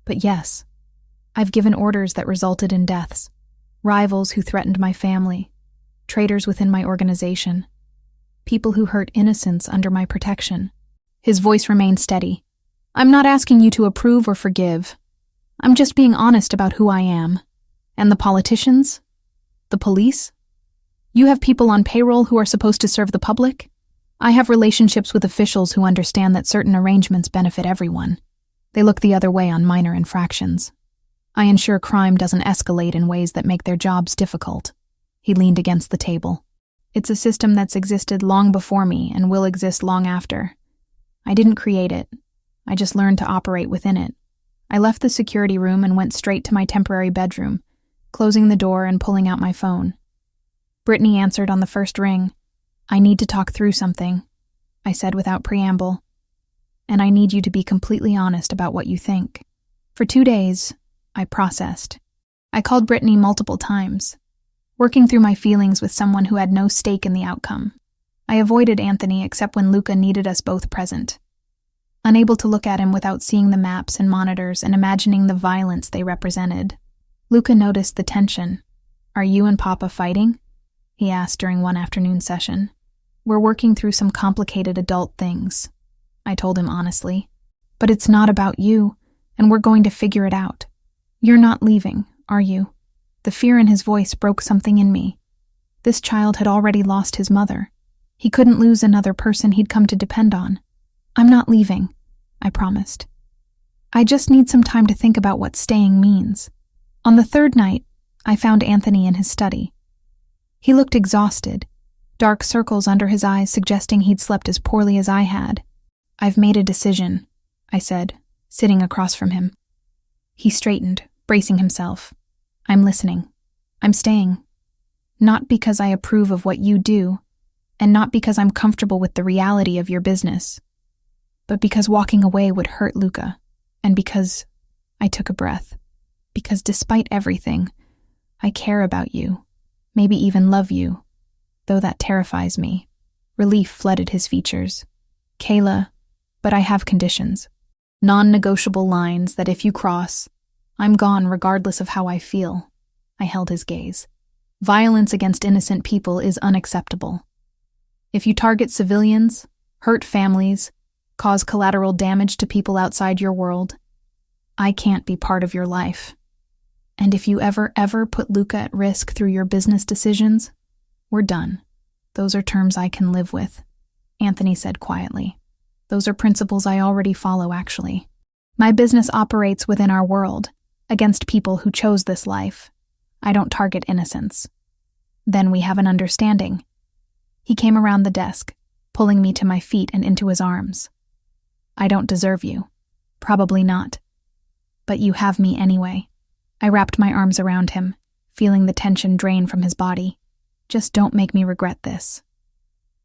But yes, I've given orders that resulted in deaths. Rivals who threatened my family. Traitors within my organization. People who hurt innocents under my protection. His voice remained steady. I'm not asking you to approve or forgive. I'm just being honest about who I am. And the politicians? The police? You have people on payroll who are supposed to serve the public? I have relationships with officials who understand that certain arrangements benefit everyone. They look the other way on minor infractions. I ensure crime doesn't escalate in ways that make their jobs difficult. He leaned against the table. It's a system that's existed long before me and will exist long after. I didn't create it. I just learned to operate within it. I left the security room and went straight to my temporary bedroom, closing the door and pulling out my phone. Brittany answered on the first ring. I need to talk through something, I said without preamble. And I need you to be completely honest about what you think. For 2 days, I processed. I called Brittany multiple times, working through my feelings with someone who had no stake in the outcome. I avoided Anthony except when Luca needed us both present. Unable to look at him without seeing the maps and monitors and imagining the violence they represented. Luca noticed the tension. Are you and Papa fighting? He asked during one afternoon session. We're working through some complicated adult things, I told him honestly. But it's not about you, and we're going to figure it out. You're not leaving, are you? The fear in his voice broke something in me. This child had already lost his mother. He couldn't lose another person he'd come to depend on. "I'm not leaving," I promised. "I just need some time to think about what staying means." On the third night, I found Anthony in his study. He looked exhausted, dark circles under his eyes suggesting he'd slept as poorly as I had. "I've made a decision," I said, sitting across from him. He straightened, bracing himself. "I'm listening. I'm staying. Not because I approve of what you do, and not because I'm comfortable with the reality of your business, but because walking away would hurt Luca, and because—" I took a breath. "Because despite everything, I care about you, maybe even love you, though that terrifies me." Relief flooded his features. "Kayla, but I have conditions. Non-negotiable lines that if you cross, I'm gone regardless of how I feel." I held his gaze. "Violence against innocent people is unacceptable. If you target civilians, hurt families, cause collateral damage to people outside your world, I can't be part of your life. And if you ever put Luca at risk through your business decisions, we're done. Those are terms I can live with," Anthony said quietly. "Those are principles I already follow, actually. My business operates within our world, against people who chose this life. I don't target innocents." "Then we have an understanding." He came around the desk, pulling me to my feet and into his arms. "I don't deserve you. Probably not. But you have me anyway." I wrapped my arms around him, feeling the tension drain from his body. "Just don't make me regret this."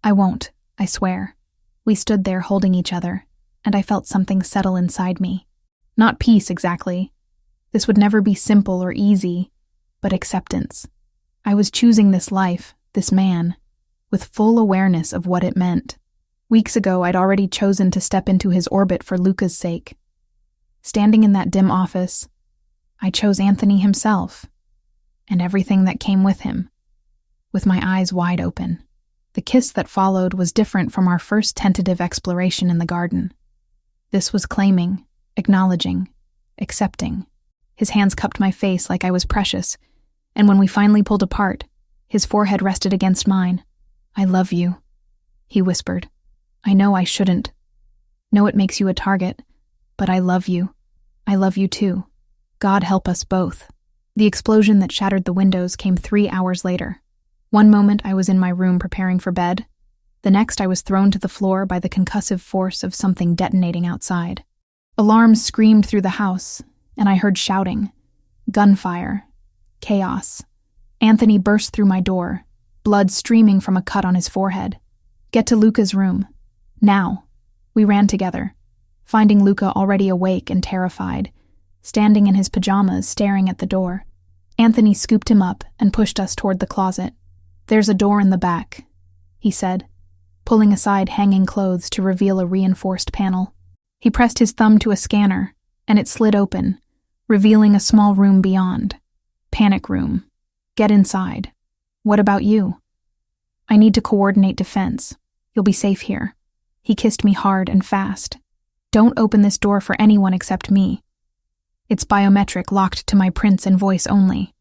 "I won't, I swear." We stood there holding each other, and I felt something settle inside me. Not peace exactly. This would never be simple or easy, but acceptance. I was choosing this life, this man, with full awareness of what it meant. Weeks ago, I'd already chosen to step into his orbit for Luca's sake. Standing in that dim office, I chose Anthony himself, and everything that came with him, with my eyes wide open. The kiss that followed was different from our first tentative exploration in the garden. This was claiming, acknowledging, accepting. His hands cupped my face like I was precious, and when we finally pulled apart, his forehead rested against mine. "I love you," he whispered. "I know I shouldn't. Know it makes you a target, but I love you. I love you too. God help us both." The explosion that shattered the windows came 3 hours later. One moment I was in my room preparing for bed. The next I was thrown to the floor by the concussive force of something detonating outside. Alarms screamed through the house, and I heard shouting, gunfire, chaos. Anthony burst through my door, blood streaming from a cut on his forehead. "Get to Luca's room. Now." We ran together, finding Luca already awake and terrified, standing in his pajamas staring at the door. Anthony scooped him up and pushed us toward the closet. "There's a door in the back," he said, pulling aside hanging clothes to reveal a reinforced panel. He pressed his thumb to a scanner, and it slid open, revealing a small room beyond. "Panic room. Get inside." "What about you?" "I need to coordinate defense. You'll be safe here." He kissed me hard and fast. "Don't open this door for anyone except me. It's biometric, locked to my prints and voice only."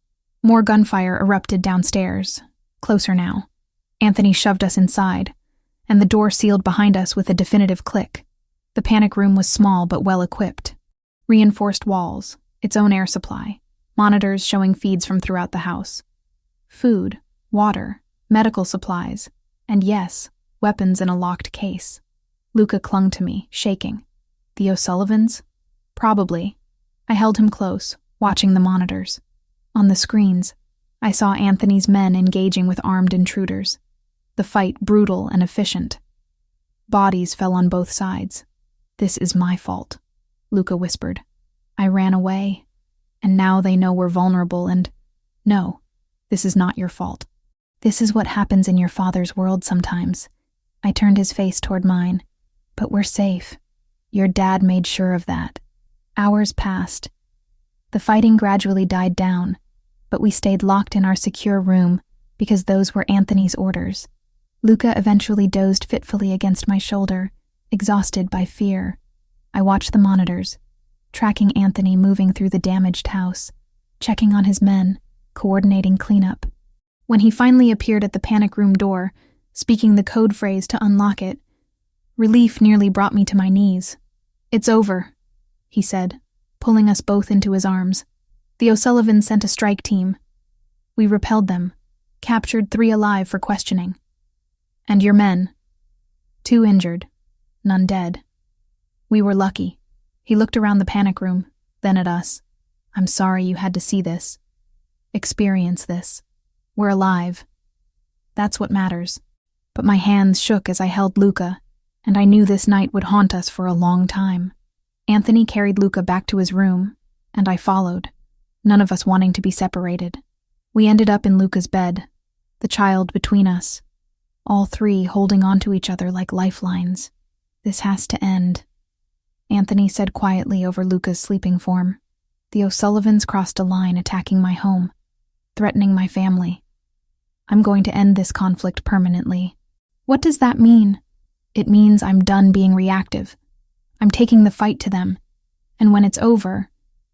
More gunfire erupted downstairs. Closer now. Anthony shoved us inside, and the door sealed behind us with a definitive click. The panic room was small but well-equipped. Reinforced walls, its own air supply, monitors showing feeds from throughout the house. Food, water, medical supplies, and yes, weapons in a locked case. Luca clung to me, shaking. The O'Sullivans? Probably. I held him close, watching the monitors. On the screens, I saw Anthony's men engaging with armed intruders. The fight brutal and efficient. Bodies fell on both sides. "This is my fault," Luca whispered. "I ran away, and now they know we're vulnerable and— No, this is not your fault. This is what happens in your father's world sometimes." I turned his face toward mine. "But we're safe. Your dad made sure of that." Hours passed. The fighting gradually died down, but we stayed locked in our secure room because those were Anthony's orders. Luca eventually dozed fitfully against my shoulder, exhausted by fear. I watched the monitors, tracking Anthony moving through the damaged house, checking on his men, coordinating cleanup. When he finally appeared at the panic room door, speaking the code phrase to unlock it, relief nearly brought me to my knees. "It's over," he said, pulling us both into his arms. "The O'Sullivans sent a strike team. We repelled them, captured 3 alive for questioning. And your men? 2 injured, none dead. We were lucky." He looked around the panic room, then at us. "I'm sorry you had to see this. Experience this. We're alive. That's what matters." But my hands shook as I held Luca, and I knew this night would haunt us for a long time. Anthony carried Luca back to his room, and I followed, none of us wanting to be separated. We ended up in Luca's bed, the child between us, all 3 holding onto each other like lifelines. "This has to end," Anthony said quietly over Luca's sleeping form. "The O'Sullivans crossed a line attacking my home, threatening my family. I'm going to end this conflict permanently." "What does that mean?" "It means I'm done being reactive. I'm taking the fight to them, and when it's over,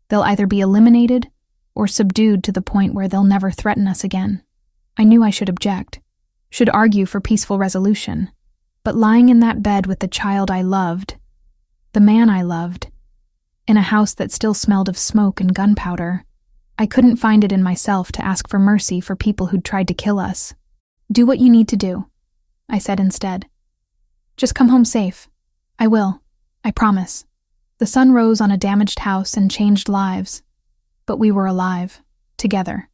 they'll either be eliminated or subdued to the point where they'll never threaten us again." I knew I should object, should argue for peaceful resolution, but lying in that bed with the child I loved, the man I loved, in a house that still smelled of smoke and gunpowder, I couldn't find it in myself to ask for mercy for people who'd tried to kill us. "Do what you need to do," I said instead. "Just come home safe. I will. I promise." The sun rose on a damaged house and changed lives, but we were alive, together.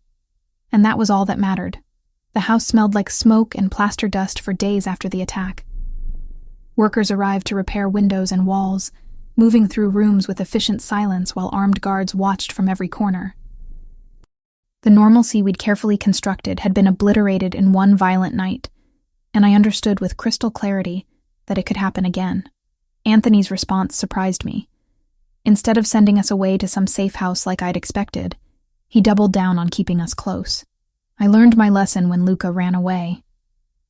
And that was all that mattered. The house smelled like smoke and plaster dust for days after the attack. Workers arrived to repair windows and walls, moving through rooms with efficient silence while armed guards watched from every corner. The normalcy we'd carefully constructed had been obliterated in one violent night, and I understood with crystal clarity that it could happen again. Anthony's response surprised me. Instead of sending us away to some safe house like I'd expected, he doubled down on keeping us close. "I learned my lesson when Luca ran away,"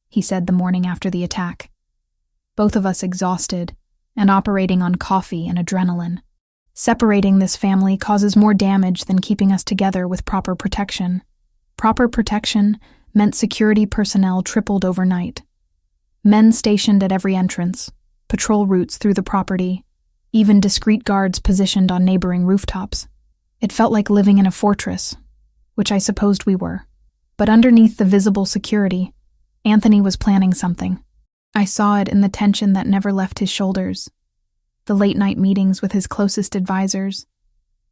he said the morning after the attack. Both of us exhausted and operating on coffee and adrenaline. Separating this family causes more damage than keeping us together with proper protection. Proper protection meant security personnel tripled overnight. Men stationed at every entrance, patrol routes through the property, even discreet guards positioned on neighboring rooftops. It felt like living in a fortress, which I supposed we were. But underneath the visible security, Anthony was planning something. I saw it in the tension that never left his shoulders, the late-night meetings with his closest advisors,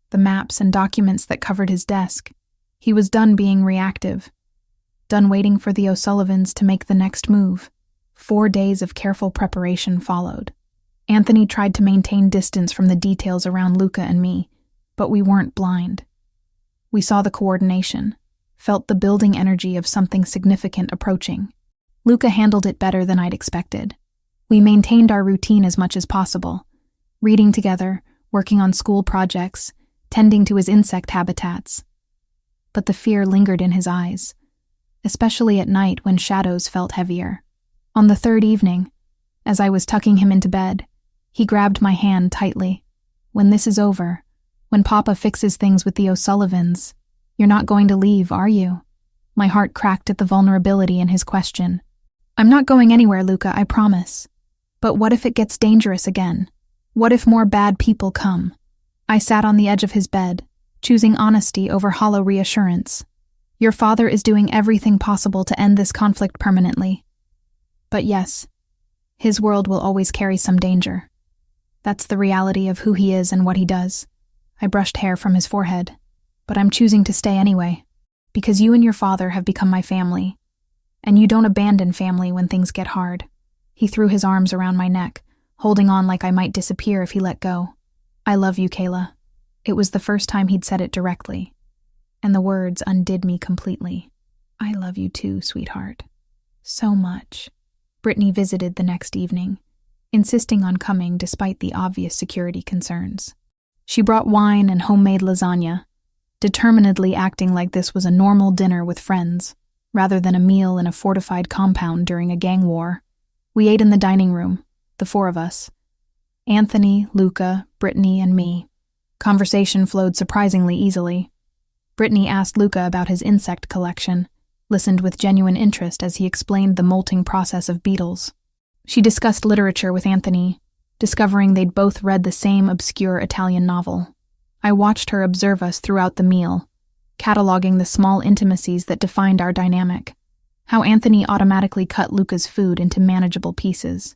the maps and documents that covered his desk. He was done being reactive, done waiting for the O'Sullivans to make the next move. 4 days of careful preparation followed. Anthony tried to maintain distance from the details around Luca and me, but we weren't blind. We saw the coordination, felt the building energy of something significant approaching. Luca handled it better than I'd expected. We maintained our routine as much as possible, reading together, working on school projects, tending to his insect habitats. But the fear lingered in his eyes, especially at night when shadows felt heavier. On the 3rd evening, as I was tucking him into bed, he grabbed my hand tightly. "When this is over, when Papa fixes things with the O'Sullivans, you're not going to leave, are you?" My heart cracked at the vulnerability in his question. "I'm not going anywhere, Luca, I promise. But what if it gets dangerous again? What if more bad people come?" I sat on the edge of his bed, choosing honesty over hollow reassurance. "Your father is doing everything possible to end this conflict permanently. But yes, his world will always carry some danger. That's the reality of who he is and what he does." I brushed hair from his forehead. "But I'm choosing to stay anyway, because you and your father have become my family, and you don't abandon family when things get hard." He threw his arms around my neck, holding on like I might disappear if he let go. "I love you, Kayla." It was the first time he'd said it directly, and the words undid me completely. "I love you too, sweetheart. So much." Brittany visited the next evening, insisting on coming despite the obvious security concerns. She brought wine and homemade lasagna, determinedly acting like this was a normal dinner with friends, rather than a meal in a fortified compound during a gang war. We ate in the dining room, the 4 of us. Anthony, Luca, Brittany, and me. Conversation flowed surprisingly easily. Brittany asked Luca about his insect collection, listened with genuine interest as he explained the molting process of beetles. She discussed literature with Anthony, discovering they'd both read the same obscure Italian novel. I watched her observe us throughout the meal, cataloging the small intimacies that defined our dynamic. How Anthony automatically cut Luca's food into manageable pieces.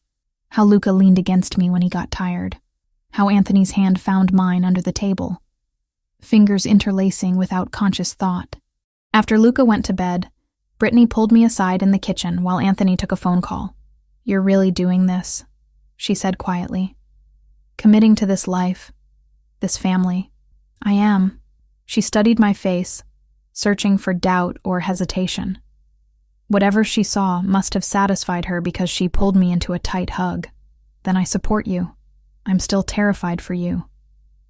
How Luca leaned against me when he got tired. How Anthony's hand found mine under the table. Fingers interlacing without conscious thought. After Luca went to bed, Brittany pulled me aside in the kitchen while Anthony took a phone call. "You're really doing this," she said quietly. "Committing to this life, this family." "I am." She studied my face, searching for doubt or hesitation. Whatever she saw must have satisfied her because she pulled me into a tight hug. "Then I support you. I'm still terrified for you.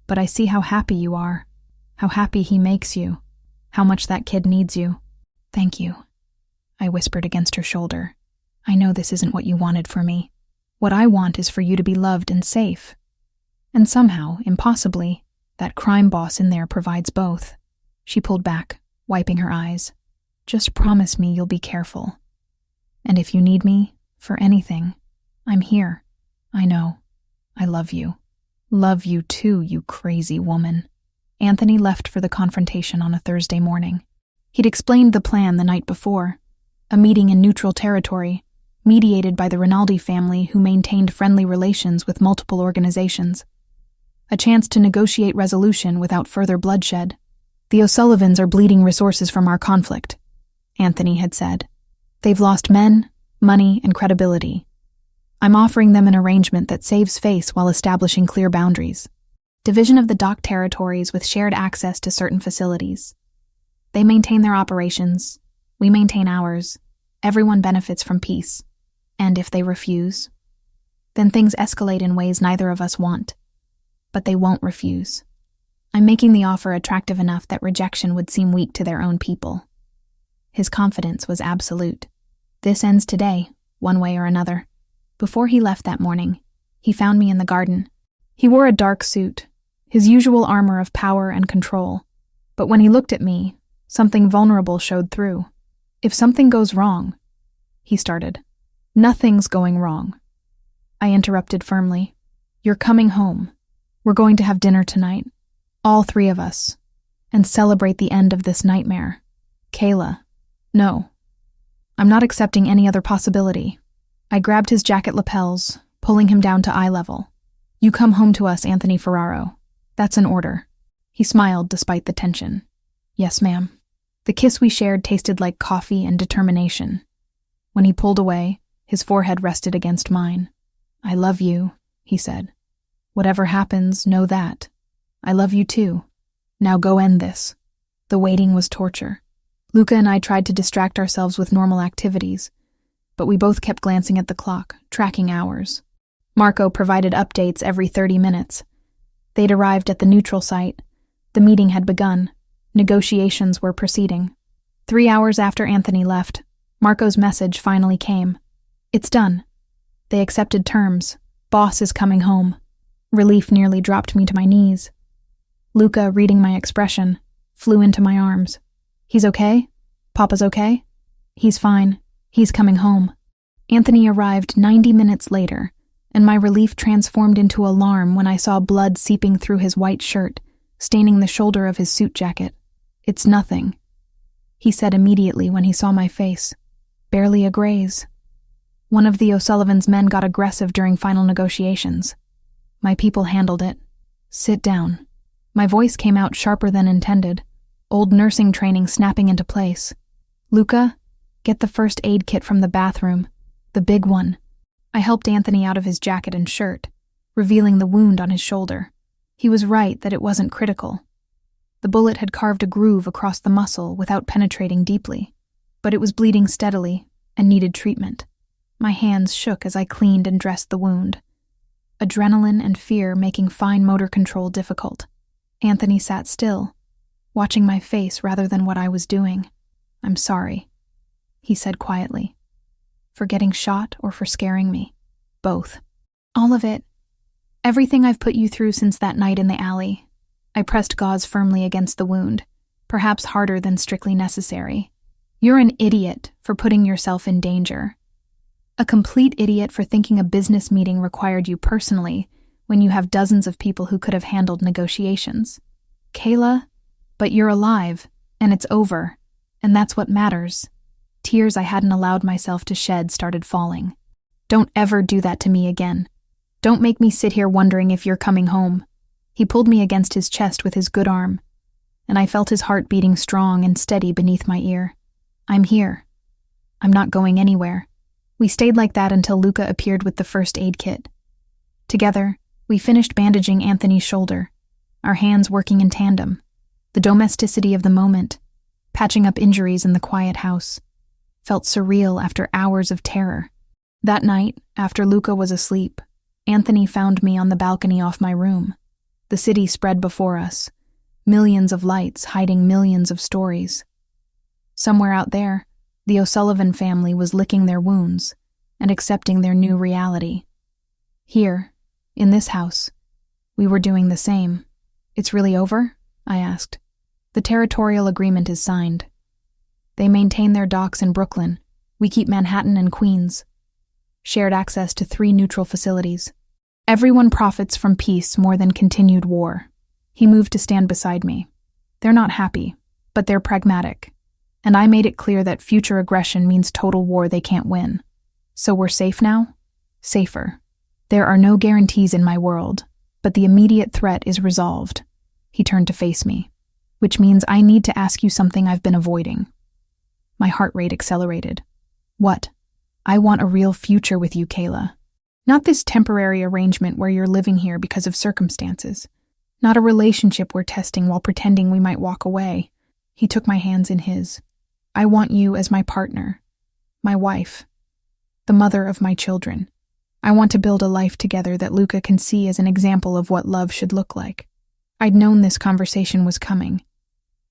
But I see how happy you are, how happy he makes you, how much that kid needs you." "Thank you," I whispered against her shoulder. "I know this isn't what you wanted for me. What I want is for you to be loved and safe. And somehow, impossibly, that crime boss in there provides both." She pulled back, wiping her eyes. "Just promise me you'll be careful. And if you need me, for anything, I'm here. I know. I love you." "Love you too, you crazy woman." Anthony left for the confrontation on a Thursday morning. He'd explained the plan the night before. A meeting in neutral territory, mediated by the Rinaldi family who maintained friendly relations with multiple organizations. A chance to negotiate resolution without further bloodshed. "The O'Sullivans are bleeding resources from our conflict," Anthony had said. "They've lost men, money, and credibility. I'm offering them an arrangement that saves face while establishing clear boundaries. Division of the dock territories with shared access to certain facilities. They maintain their operations, we maintain ours. Everyone benefits from peace. And if they refuse, then things escalate in ways neither of us want. But they won't refuse. I'm making the offer attractive enough that rejection would seem weak to their own people." His confidence was absolute. "This ends today, one way or another." Before he left that morning, he found me in the garden. He wore a dark suit, his usual armor of power and control. But when he looked at me, something vulnerable showed through. "If something goes wrong," he started. "Nothing's going wrong," I interrupted firmly. "You're coming home. We're going to have dinner tonight, all three of us, and celebrate the end of this nightmare. Kayla, no. I'm not accepting any other possibility." I grabbed his jacket lapels, pulling him down to eye level. "You come home to us, Anthony Ferraro. That's an order." He smiled despite the tension. "Yes, ma'am." The kiss we shared tasted like coffee and determination. When he pulled away, his forehead rested against mine. "I love you," he said. "Whatever happens, know that. I love you too. Now go end this." The waiting was torture. Luca and I tried to distract ourselves with normal activities, but we both kept glancing at the clock, tracking hours. Marco provided updates every 30 minutes. They'd arrived at the neutral site. The meeting had begun. Negotiations were proceeding. 3 hours after Anthony left, Marco's message finally came. "It's done. They accepted terms. Boss is coming home." Relief nearly dropped me to my knees. Luca, reading my expression, flew into my arms. "He's okay? Papa's okay?" "He's fine. He's coming home." Anthony arrived 90 minutes later, and my relief transformed into alarm when I saw blood seeping through his white shirt, staining the shoulder of his suit jacket. "It's nothing," he said immediately when he saw my face. "Barely a graze. One of the O'Sullivan's men got aggressive during final negotiations. My people handled it. Sit down." My voice came out sharper than intended, old nursing training snapping into place. "Luca, get the first aid kit from the bathroom. The big one." I helped Anthony out of his jacket and shirt, revealing the wound on his shoulder. He was right that it wasn't critical. The bullet had carved a groove across the muscle without penetrating deeply, but it was bleeding steadily and needed treatment. My hands shook as I cleaned and dressed the wound, adrenaline and fear making fine motor control difficult. Anthony sat still, watching my face rather than what I was doing. "I'm sorry," he said quietly. "For getting shot or for scaring me?" "Both." "All of it. Everything I've put you through since that night in the alley." I pressed gauze firmly against the wound. perhaps harder than strictly necessary. You're an idiot for putting yourself in danger. A complete idiot for thinking a business meeting required you personally when you have dozens of people who could have handled negotiations. Kayla, but you're alive, and it's over, and that's what matters. Tears I hadn't allowed myself to shed started falling. Don't ever do that to me again. Don't make me sit here wondering if you're coming home. He pulled me against his chest with his good arm, and I felt his heart beating strong and steady beneath my ear. I'm here. I'm not going anywhere. We stayed like that until Luca appeared with the first aid kit. Together, we finished bandaging Anthony's shoulder, our hands working in tandem, the domesticity of the moment, patching up injuries in the quiet house, felt surreal after hours of terror. That night, after Luca was asleep, Anthony found me on the balcony off my room. The city spread before us, millions of lights hiding millions of stories. Somewhere out there, the O'Sullivan family was licking their wounds and accepting their new reality. Here, in this house, we were doing the same. It's really over? I asked. The territorial agreement is signed. They maintain their docks in Brooklyn. We keep Manhattan and Queens. Shared access to 3 neutral facilities. Everyone profits from peace more than continued war. He moved to stand beside me. They're not happy, but they're pragmatic. And I made it clear that future aggression means total war they can't win. So we're safe now? Safer. There are no guarantees in my world, but the immediate threat is resolved. He turned to face me, which means I need to ask you something I've been avoiding. My heart rate accelerated. What? I want a real future with you, Kayla. Not this temporary arrangement where you're living here because of circumstances. Not a relationship we're testing while pretending we might walk away. He took my hands in his. I want you as my partner, my wife, the mother of my children. I want to build a life together that Luca can see as an example of what love should look like. I'd known this conversation was coming,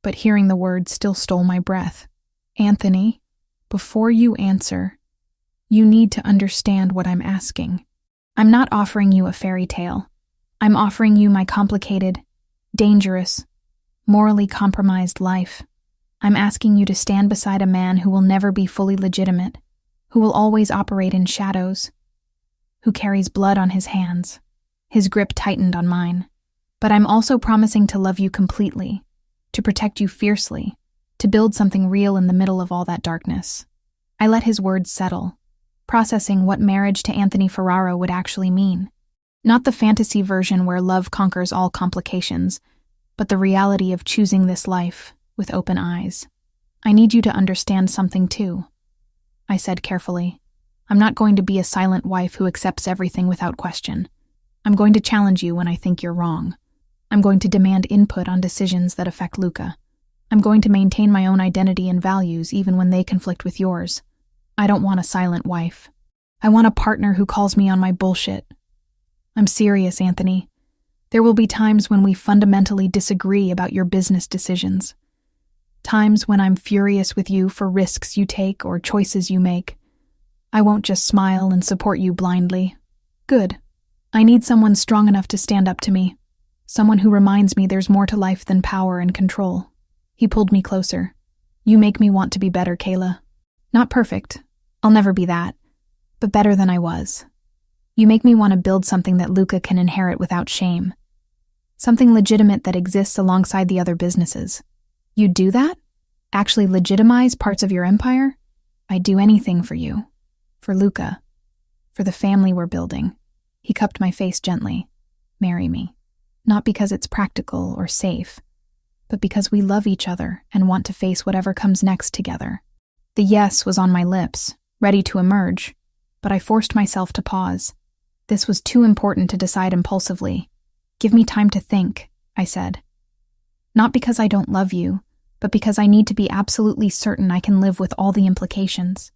but hearing the words still stole my breath. Anthony, before you answer, you need to understand what I'm asking. I'm not offering you a fairy tale. I'm offering you my complicated, dangerous, morally compromised life. I'm asking you to stand beside a man who will never be fully legitimate, who will always operate in shadows, who carries blood on his hands. His grip tightened on mine. But I'm also promising to love you completely, to protect you fiercely, to build something real in the middle of all that darkness. I let his words settle, processing what marriage to Anthony Ferraro would actually mean. Not the fantasy version where love conquers all complications, but the reality of choosing this life with open eyes. I need you to understand something too, I said carefully. I'm not going to be a silent wife who accepts everything without question. I'm going to challenge you when I think you're wrong. I'm going to demand input on decisions that affect Luca. I'm going to maintain my own identity and values even when they conflict with yours. I don't want a silent wife. I want a partner who calls me on my bullshit. I'm serious, Anthony. There will be times when we fundamentally disagree about your business decisions. Times when I'm furious with you for risks you take or choices you make. I won't just smile and support you blindly. Good. I need someone strong enough to stand up to me. Someone who reminds me there's more to life than power and control. He pulled me closer. You make me want to be better, Kayla. Not perfect. I'll never be that. But better than I was. You make me want to build something that Luca can inherit without shame. Something legitimate that exists alongside the other businesses. You'd do that? Actually legitimize parts of your empire? I'd do anything for you. For Luca. For the family we're building. He cupped my face gently. Marry me. Not because it's practical or safe, but because we love each other and want to face whatever comes next together. The yes was on my lips, ready to emerge, but I forced myself to pause. This was too important to decide impulsively. Give me time to think, I said. Not because I don't love you, but because I need to be absolutely certain I can live with all the implications.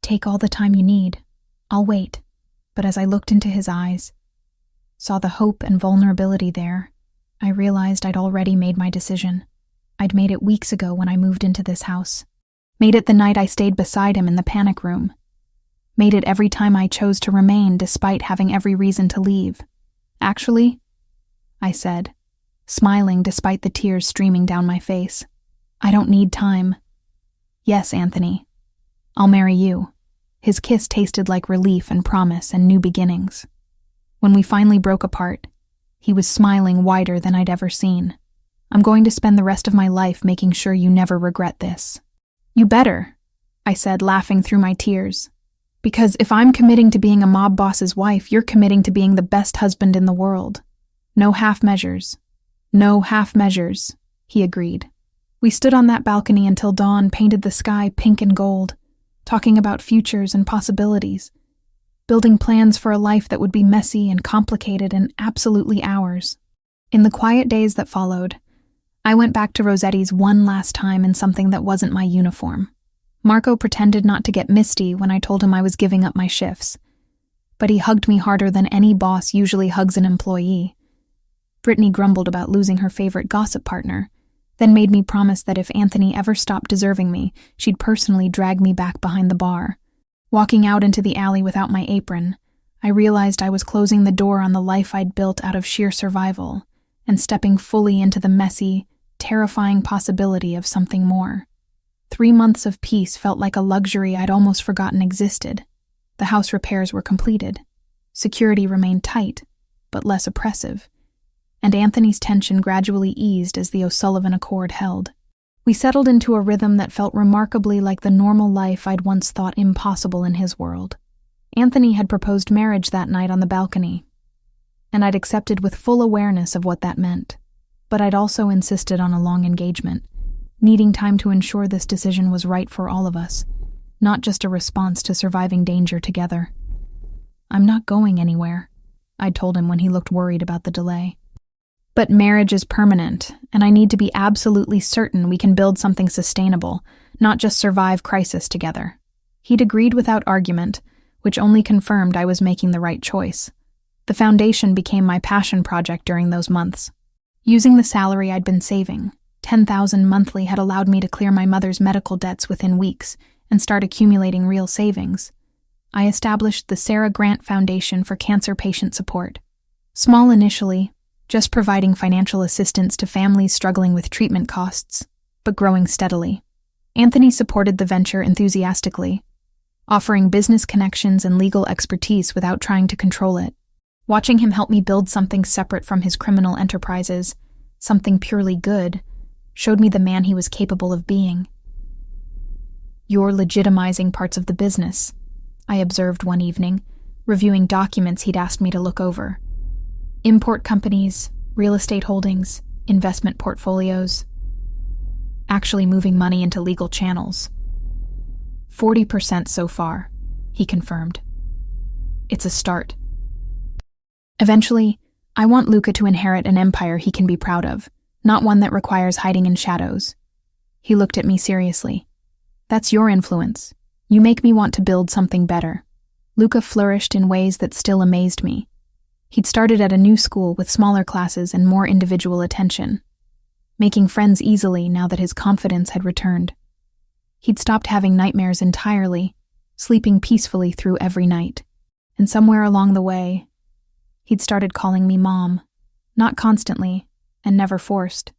Take all the time you need. I'll wait. But as I looked into his eyes, saw the hope and vulnerability there, I realized I'd already made my decision. I'd made it weeks ago when I moved into this house. Made it the night I stayed beside him in the panic room. Made it every time I chose to remain despite having every reason to leave. Actually, I said, smiling despite the tears streaming down my face, I don't need time. Yes, Anthony. I'll marry you. His kiss tasted like relief and promise and new beginnings. When we finally broke apart, he was smiling wider than I'd ever seen. I'm going to spend the rest of my life making sure you never regret this. You better, I said, laughing through my tears. Because if I'm committing to being a mob boss's wife, you're committing to being the best husband in the world. No half measures. No half measures, he agreed. We stood on that balcony until dawn painted the sky pink and gold, talking about futures and possibilities, building plans for a life that would be messy and complicated and absolutely ours. In the quiet days that followed, I went back to Rossetti's one last time in something that wasn't my uniform. Marco pretended not to get misty when I told him I was giving up my shifts, but he hugged me harder than any boss usually hugs an employee. Brittany grumbled about losing her favorite gossip partner, then made me promise that if Anthony ever stopped deserving me, she'd personally drag me back behind the bar. Walking out into the alley without my apron, I realized I was closing the door on the life I'd built out of sheer survival and stepping fully into the messy, terrifying possibility of something more. 3 months of peace felt like a luxury I'd almost forgotten existed. The house repairs were completed. Security remained tight, but less oppressive, and Anthony's tension gradually eased as the O'Sullivan Accord held. We settled into a rhythm that felt remarkably like the normal life I'd once thought impossible in his world. Anthony had proposed marriage that night on the balcony, and I'd accepted with full awareness of what that meant. But I'd also insisted on a long engagement, needing time to ensure this decision was right for all of us, not just a response to surviving danger together. I'm not going anywhere, I told him when he looked worried about the delay. But marriage is permanent, and I need to be absolutely certain we can build something sustainable, not just survive crisis together. He'd agreed without argument, which only confirmed I was making the right choice. The foundation became my passion project during those months. Using the salary I'd been saving, $10,000 monthly had allowed me to clear my mother's medical debts within weeks and start accumulating real savings. I established the Sarah Grant Foundation for Cancer Patient Support. Small initially, just providing financial assistance to families struggling with treatment costs, but growing steadily. Anthony supported the venture enthusiastically, offering business connections and legal expertise without trying to control it. Watching him help me build something separate from his criminal enterprises, something purely good, showed me the man he was capable of being. "You're legitimizing parts of the business," I observed one evening, reviewing documents he'd asked me to look over. Import companies, real estate holdings, investment portfolios. Actually moving money into legal channels. 40% so far, he confirmed. It's a start. Eventually, I want Luca to inherit an empire he can be proud of, not one that requires hiding in shadows. He looked at me seriously. That's your influence. You make me want to build something better. Luca flourished in ways that still amazed me. He'd started at a new school with smaller classes and more individual attention, making friends easily now that his confidence had returned. He'd stopped having nightmares entirely, sleeping peacefully through every night. And somewhere along the way, he'd started calling me Mom, not constantly and never forced,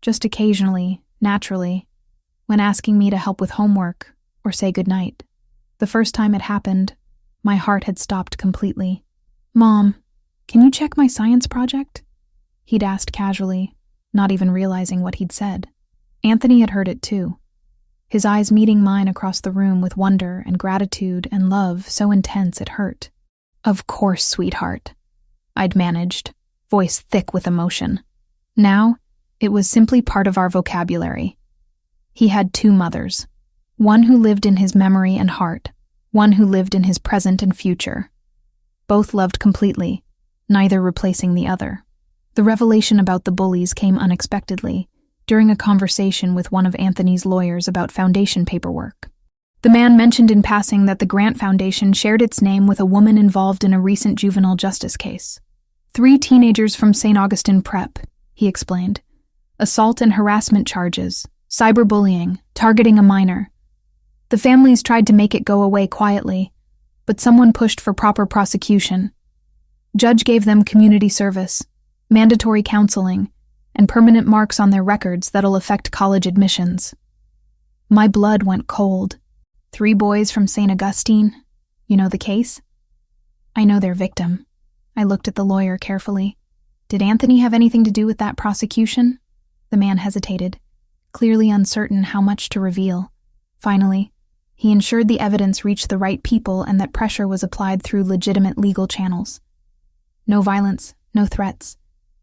just occasionally, naturally, when asking me to help with homework or say goodnight. The first time it happened, my heart had stopped completely. "Mom, can you check my science project?" He'd asked casually, not even realizing what he'd said. Anthony had heard it too, his eyes meeting mine across the room with wonder and gratitude and love so intense it hurt. "Of course, sweetheart," I'd managed, voice thick with emotion. Now, it was simply part of our vocabulary. He had 2 mothers, one who lived in his memory and heart, one who lived in his present and future. Both loved completely, neither replacing the other. The revelation about the Bullies came unexpectedly, during a conversation with one of Anthony's lawyers about foundation paperwork. The man mentioned in passing that the Grant Foundation shared its name with a woman involved in a recent juvenile justice case. 3 teenagers from St. Augustine Prep, he explained. Assault and harassment charges, cyberbullying, targeting a minor. The families tried to make it go away quietly, but someone pushed for proper prosecution. Judge gave them community service, mandatory counseling, and permanent marks on their records that'll affect college admissions. My blood went cold. 3 boys from St. Augustine. You know the case? I know their victim. I looked at the lawyer carefully. Did Anthony have anything to do with that prosecution? The man hesitated, clearly uncertain how much to reveal. Finally, he ensured the evidence reached the right people and that pressure was applied through legitimate legal channels. No violence, no threats,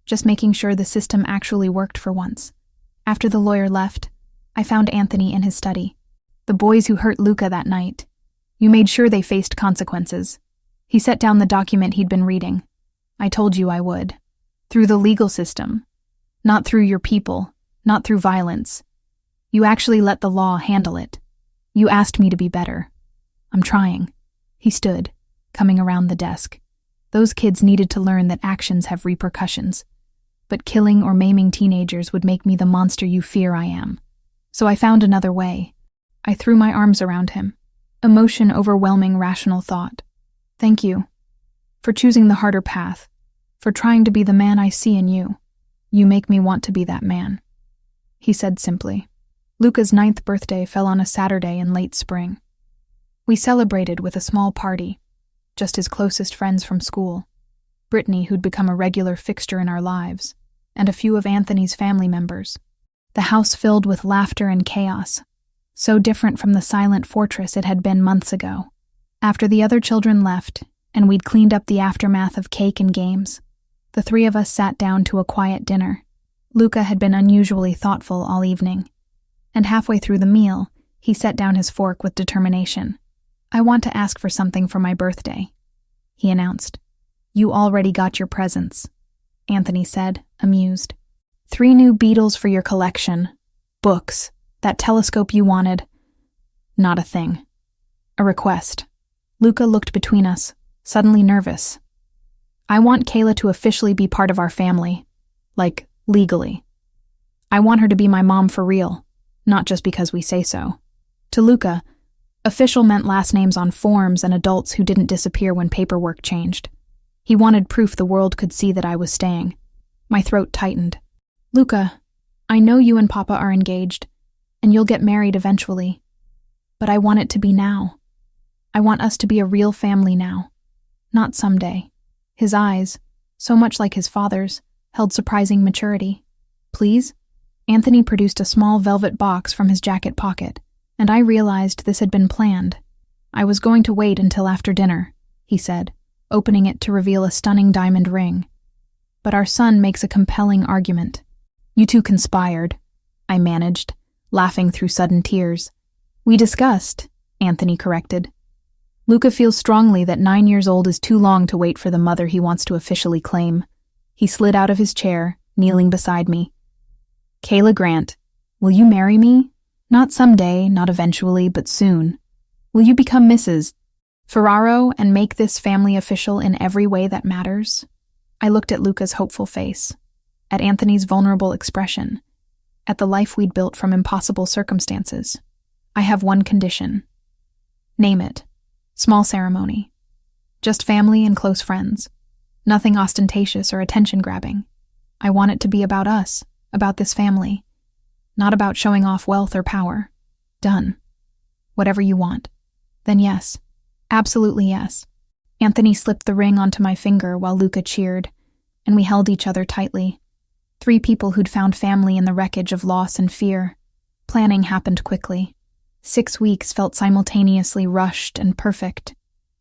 just making sure the system actually worked for once. After the lawyer left, I found Anthony in his study. The boys who hurt Luca that night. You made sure they faced consequences. He set down the document he'd been reading. I told you I would. Through the legal system. Not through your people, not through violence. You actually let the law handle it. You asked me to be better. I'm trying. He stood, coming around the desk. Those kids needed to learn that actions have repercussions. But killing or maiming teenagers would make me the monster you fear I am. So I found another way. I threw my arms around him. Emotion overwhelming rational thought. Thank you. For choosing the harder path. For trying to be the man I see in you. You make me want to be that man. He said simply. Luca's 9th birthday fell on a Saturday in late spring. We celebrated with a small party. Just his closest friends from school. Brittany, who'd become a regular fixture in our lives, and a few of Anthony's family members. The house filled with laughter and chaos, so different from the silent fortress it had been months ago. After the other children left, and we'd cleaned up the aftermath of cake and games, the 3 of us sat down to a quiet dinner. Luca had been unusually thoughtful all evening, and halfway through the meal, he set down his fork with determination. I want to ask for something for my birthday, he announced. You already got your presents, Anthony said, amused. 3 new Beatles for your collection. Books. That telescope you wanted. Not a thing. A request. Luca looked between us, suddenly nervous. I want Kayla to officially be part of our family. Like, legally. I want her to be my mom for real, not just because we say so. To Luca, official meant last names on forms and adults who didn't disappear when paperwork changed. He wanted proof the world could see that I was staying. My throat tightened. Luca, I know you and Papa are engaged, and you'll get married eventually. But I want it to be now. I want us to be a real family now. Not someday. His eyes, so much like his father's, held surprising maturity. Please? Anthony produced a small velvet box from his jacket pocket, and I realized this had been planned. I was going to wait until after dinner, he said, opening it to reveal a stunning diamond ring. But our son makes a compelling argument. You 2 conspired, I managed, laughing through sudden tears. We discussed, Anthony corrected. Luca feels strongly that 9 years old is too long to wait for the mother he wants to officially claim. He slid out of his chair, kneeling beside me. Kayla Grant, will you marry me? Not someday, not eventually, but soon. Will you become Mrs. Ferraro and make this family official in every way that matters? I looked at Luca's hopeful face, at Anthony's vulnerable expression, at the life we'd built from impossible circumstances. I have one condition. Name it. Small ceremony. Just family and close friends. Nothing ostentatious or attention-grabbing. I want it to be about us, about this family. Not about showing off wealth or power. Done. Whatever you want. Then yes. Absolutely yes. Anthony slipped the ring onto my finger while Luca cheered, and we held each other tightly. 3 people who'd found family in the wreckage of loss and fear. Planning happened quickly. 6 weeks felt simultaneously rushed and perfect.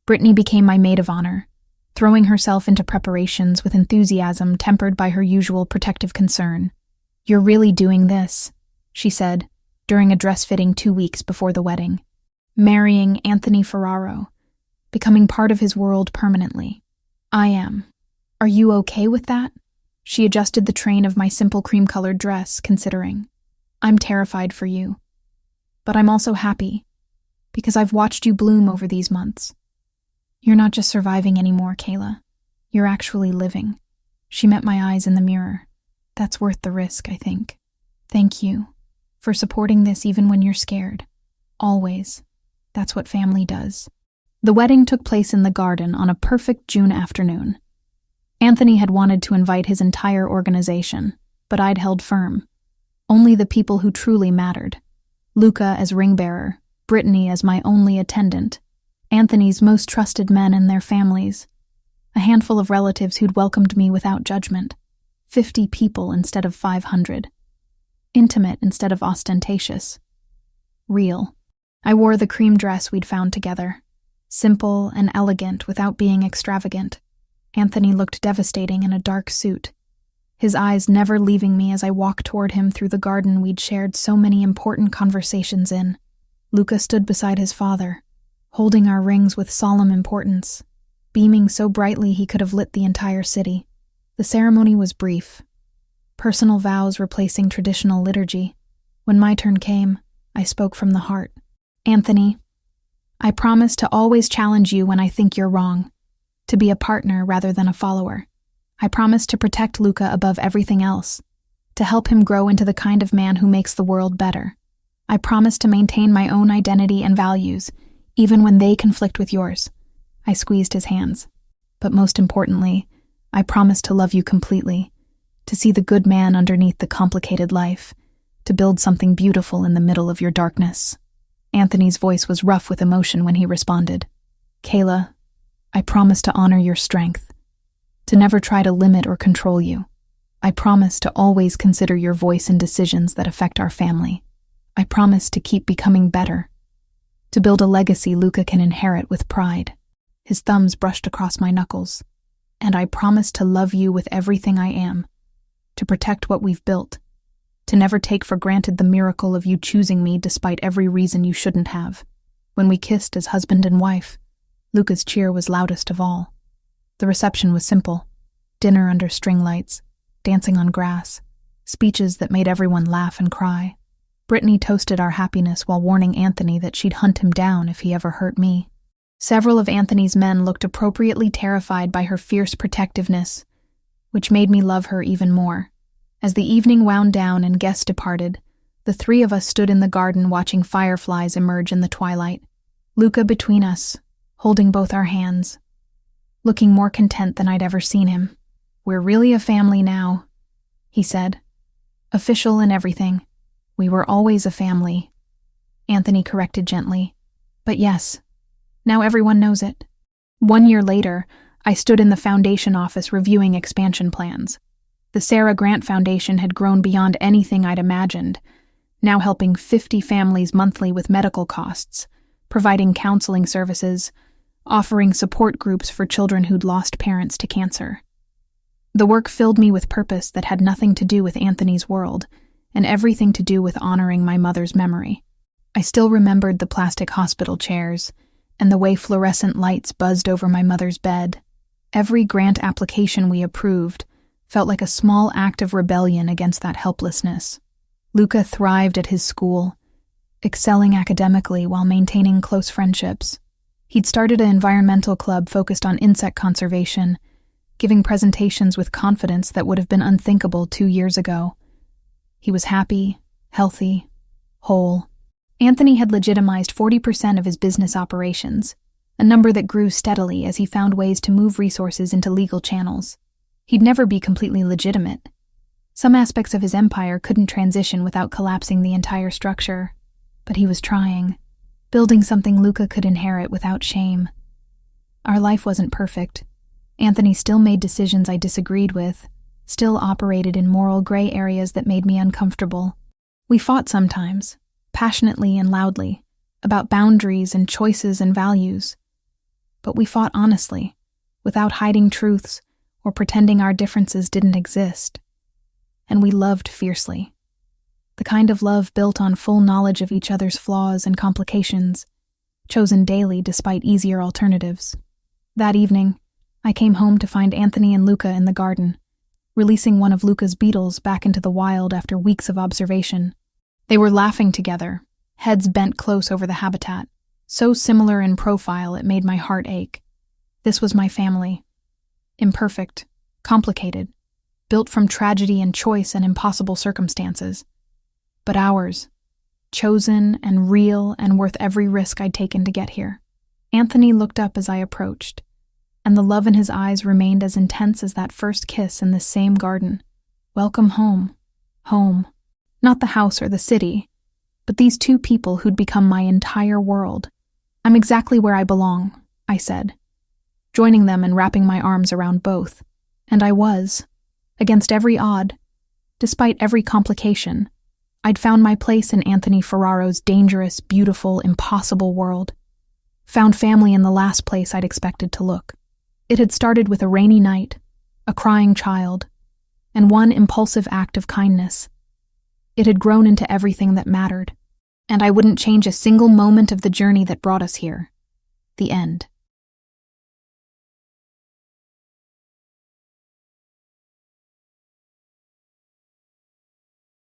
Brittany became my maid of honor, throwing herself into preparations with enthusiasm tempered by her usual protective concern. You're really doing this, she said, during a dress fitting 2 weeks before the wedding. Marrying Anthony Ferraro, becoming part of his world permanently. I am. Are you okay with that? She adjusted the train of my simple cream-colored dress, considering. I'm terrified for you. But I'm also happy, because I've watched you bloom over these months. You're not just surviving anymore, Kayla. You're actually living. She met my eyes in the mirror. That's worth the risk, I think. Thank you for supporting this even when you're scared. Always. That's what family does. The wedding took place in the garden on a perfect June afternoon. Anthony had wanted to invite his entire organization, but I'd held firm. Only the people who truly mattered. Luca as ring-bearer, Brittany as my only attendant, Anthony's most trusted men and their families, a handful of relatives who'd welcomed me without judgment, 50 people instead of 500, intimate instead of ostentatious, real. I wore the cream dress we'd found together, simple and elegant without being extravagant. Anthony looked devastating in a dark suit, his eyes never leaving me as I walked toward him through the garden we'd shared so many important conversations in. Luca stood beside his father, holding our rings with solemn importance, beaming so brightly he could have lit the entire city. The ceremony was brief, personal vows replacing traditional liturgy. When my turn came, I spoke from the heart. Anthony, I promise to always challenge you when I think you're wrong, to be a partner rather than a follower. I promise to protect Luca above everything else, to help him grow into the kind of man who makes the world better. I promise to maintain my own identity and values, even when they conflict with yours. I squeezed his hands. But most importantly, I promise to love you completely, to see the good man underneath the complicated life, to build something beautiful in the middle of your darkness. Anthony's voice was rough with emotion when he responded. Kayla, I promise to honor your strength, to never try to limit or control you. I promise to always consider your voice in decisions that affect our family. I promise to keep becoming better, to build a legacy Luca can inherit with pride. His thumbs brushed across my knuckles. And I promise to love you with everything I am, to protect what we've built, to never take for granted the miracle of you choosing me despite every reason you shouldn't have. When we kissed as husband and wife, Luca's cheer was loudest of all. The reception was simple. Dinner under string lights, dancing on grass, speeches that made everyone laugh and cry. Brittany toasted our happiness while warning Anthony that she'd hunt him down if he ever hurt me. Several of Anthony's men looked appropriately terrified by her fierce protectiveness, which made me love her even more. As the evening wound down and guests departed, the three of us stood in the garden watching fireflies emerge in the twilight. Luca between us, holding both our hands, looking more content than I'd ever seen him. We're really a family now, he said. Official and everything. We were always a family, Anthony corrected gently. But yes, now everyone knows it. 1 year later, I stood in the foundation office reviewing expansion plans. The Sarah Grant Foundation had grown beyond anything I'd imagined, now helping 50 families monthly with medical costs, providing counseling services, offering support groups for children who'd lost parents to cancer. The work filled me with purpose that had nothing to do with Anthony's world, and everything to do with honoring my mother's memory. I still remembered the plastic hospital chairs, and the way fluorescent lights buzzed over my mother's bed. Every grant application we approved felt like a small act of rebellion against that helplessness. Luca thrived at his school, excelling academically while maintaining close friendships. He'd started an environmental club focused on insect conservation, giving presentations with confidence that would have been unthinkable 2 years ago. He was happy, healthy, whole. Anthony had legitimized 40% of his business operations, a number that grew steadily as he found ways to move resources into legal channels. He'd never be completely legitimate. Some aspects of his empire couldn't transition without collapsing the entire structure, but he was trying, building something Luca could inherit without shame. Our life wasn't perfect. Anthony still made decisions I disagreed with, still operated in moral gray areas that made me uncomfortable. We fought sometimes, passionately and loudly, about boundaries and choices and values. But we fought honestly, without hiding truths or pretending our differences didn't exist. And we loved fiercely. The kind of love built on full knowledge of each other's flaws and complications, chosen daily despite easier alternatives. That evening, I came home to find Anthony and Luca in the garden, releasing one of Luca's beetles back into the wild after weeks of observation. They were laughing together, heads bent close over the habitat, so similar in profile it made my heart ache. This was my family. Imperfect, complicated, built from tragedy and choice and impossible circumstances. But ours, chosen and real and worth every risk I'd taken to get here. Anthony looked up as I approached, and the love in his eyes remained as intense as that first kiss in this same garden. Welcome home, Home. Not the house or the city, but these two people who'd become my entire world. I'm exactly where I belong, I said, joining them and wrapping my arms around both. And I was. Against every odd, despite every complication, I'd found my place in Anthony Ferraro's dangerous, beautiful, impossible world. Found family in the last place I'd expected to look. It had started with a rainy night, a crying child, and one impulsive act of kindness. It had grown into everything that mattered, and I wouldn't change a single moment of the journey that brought us here. The end.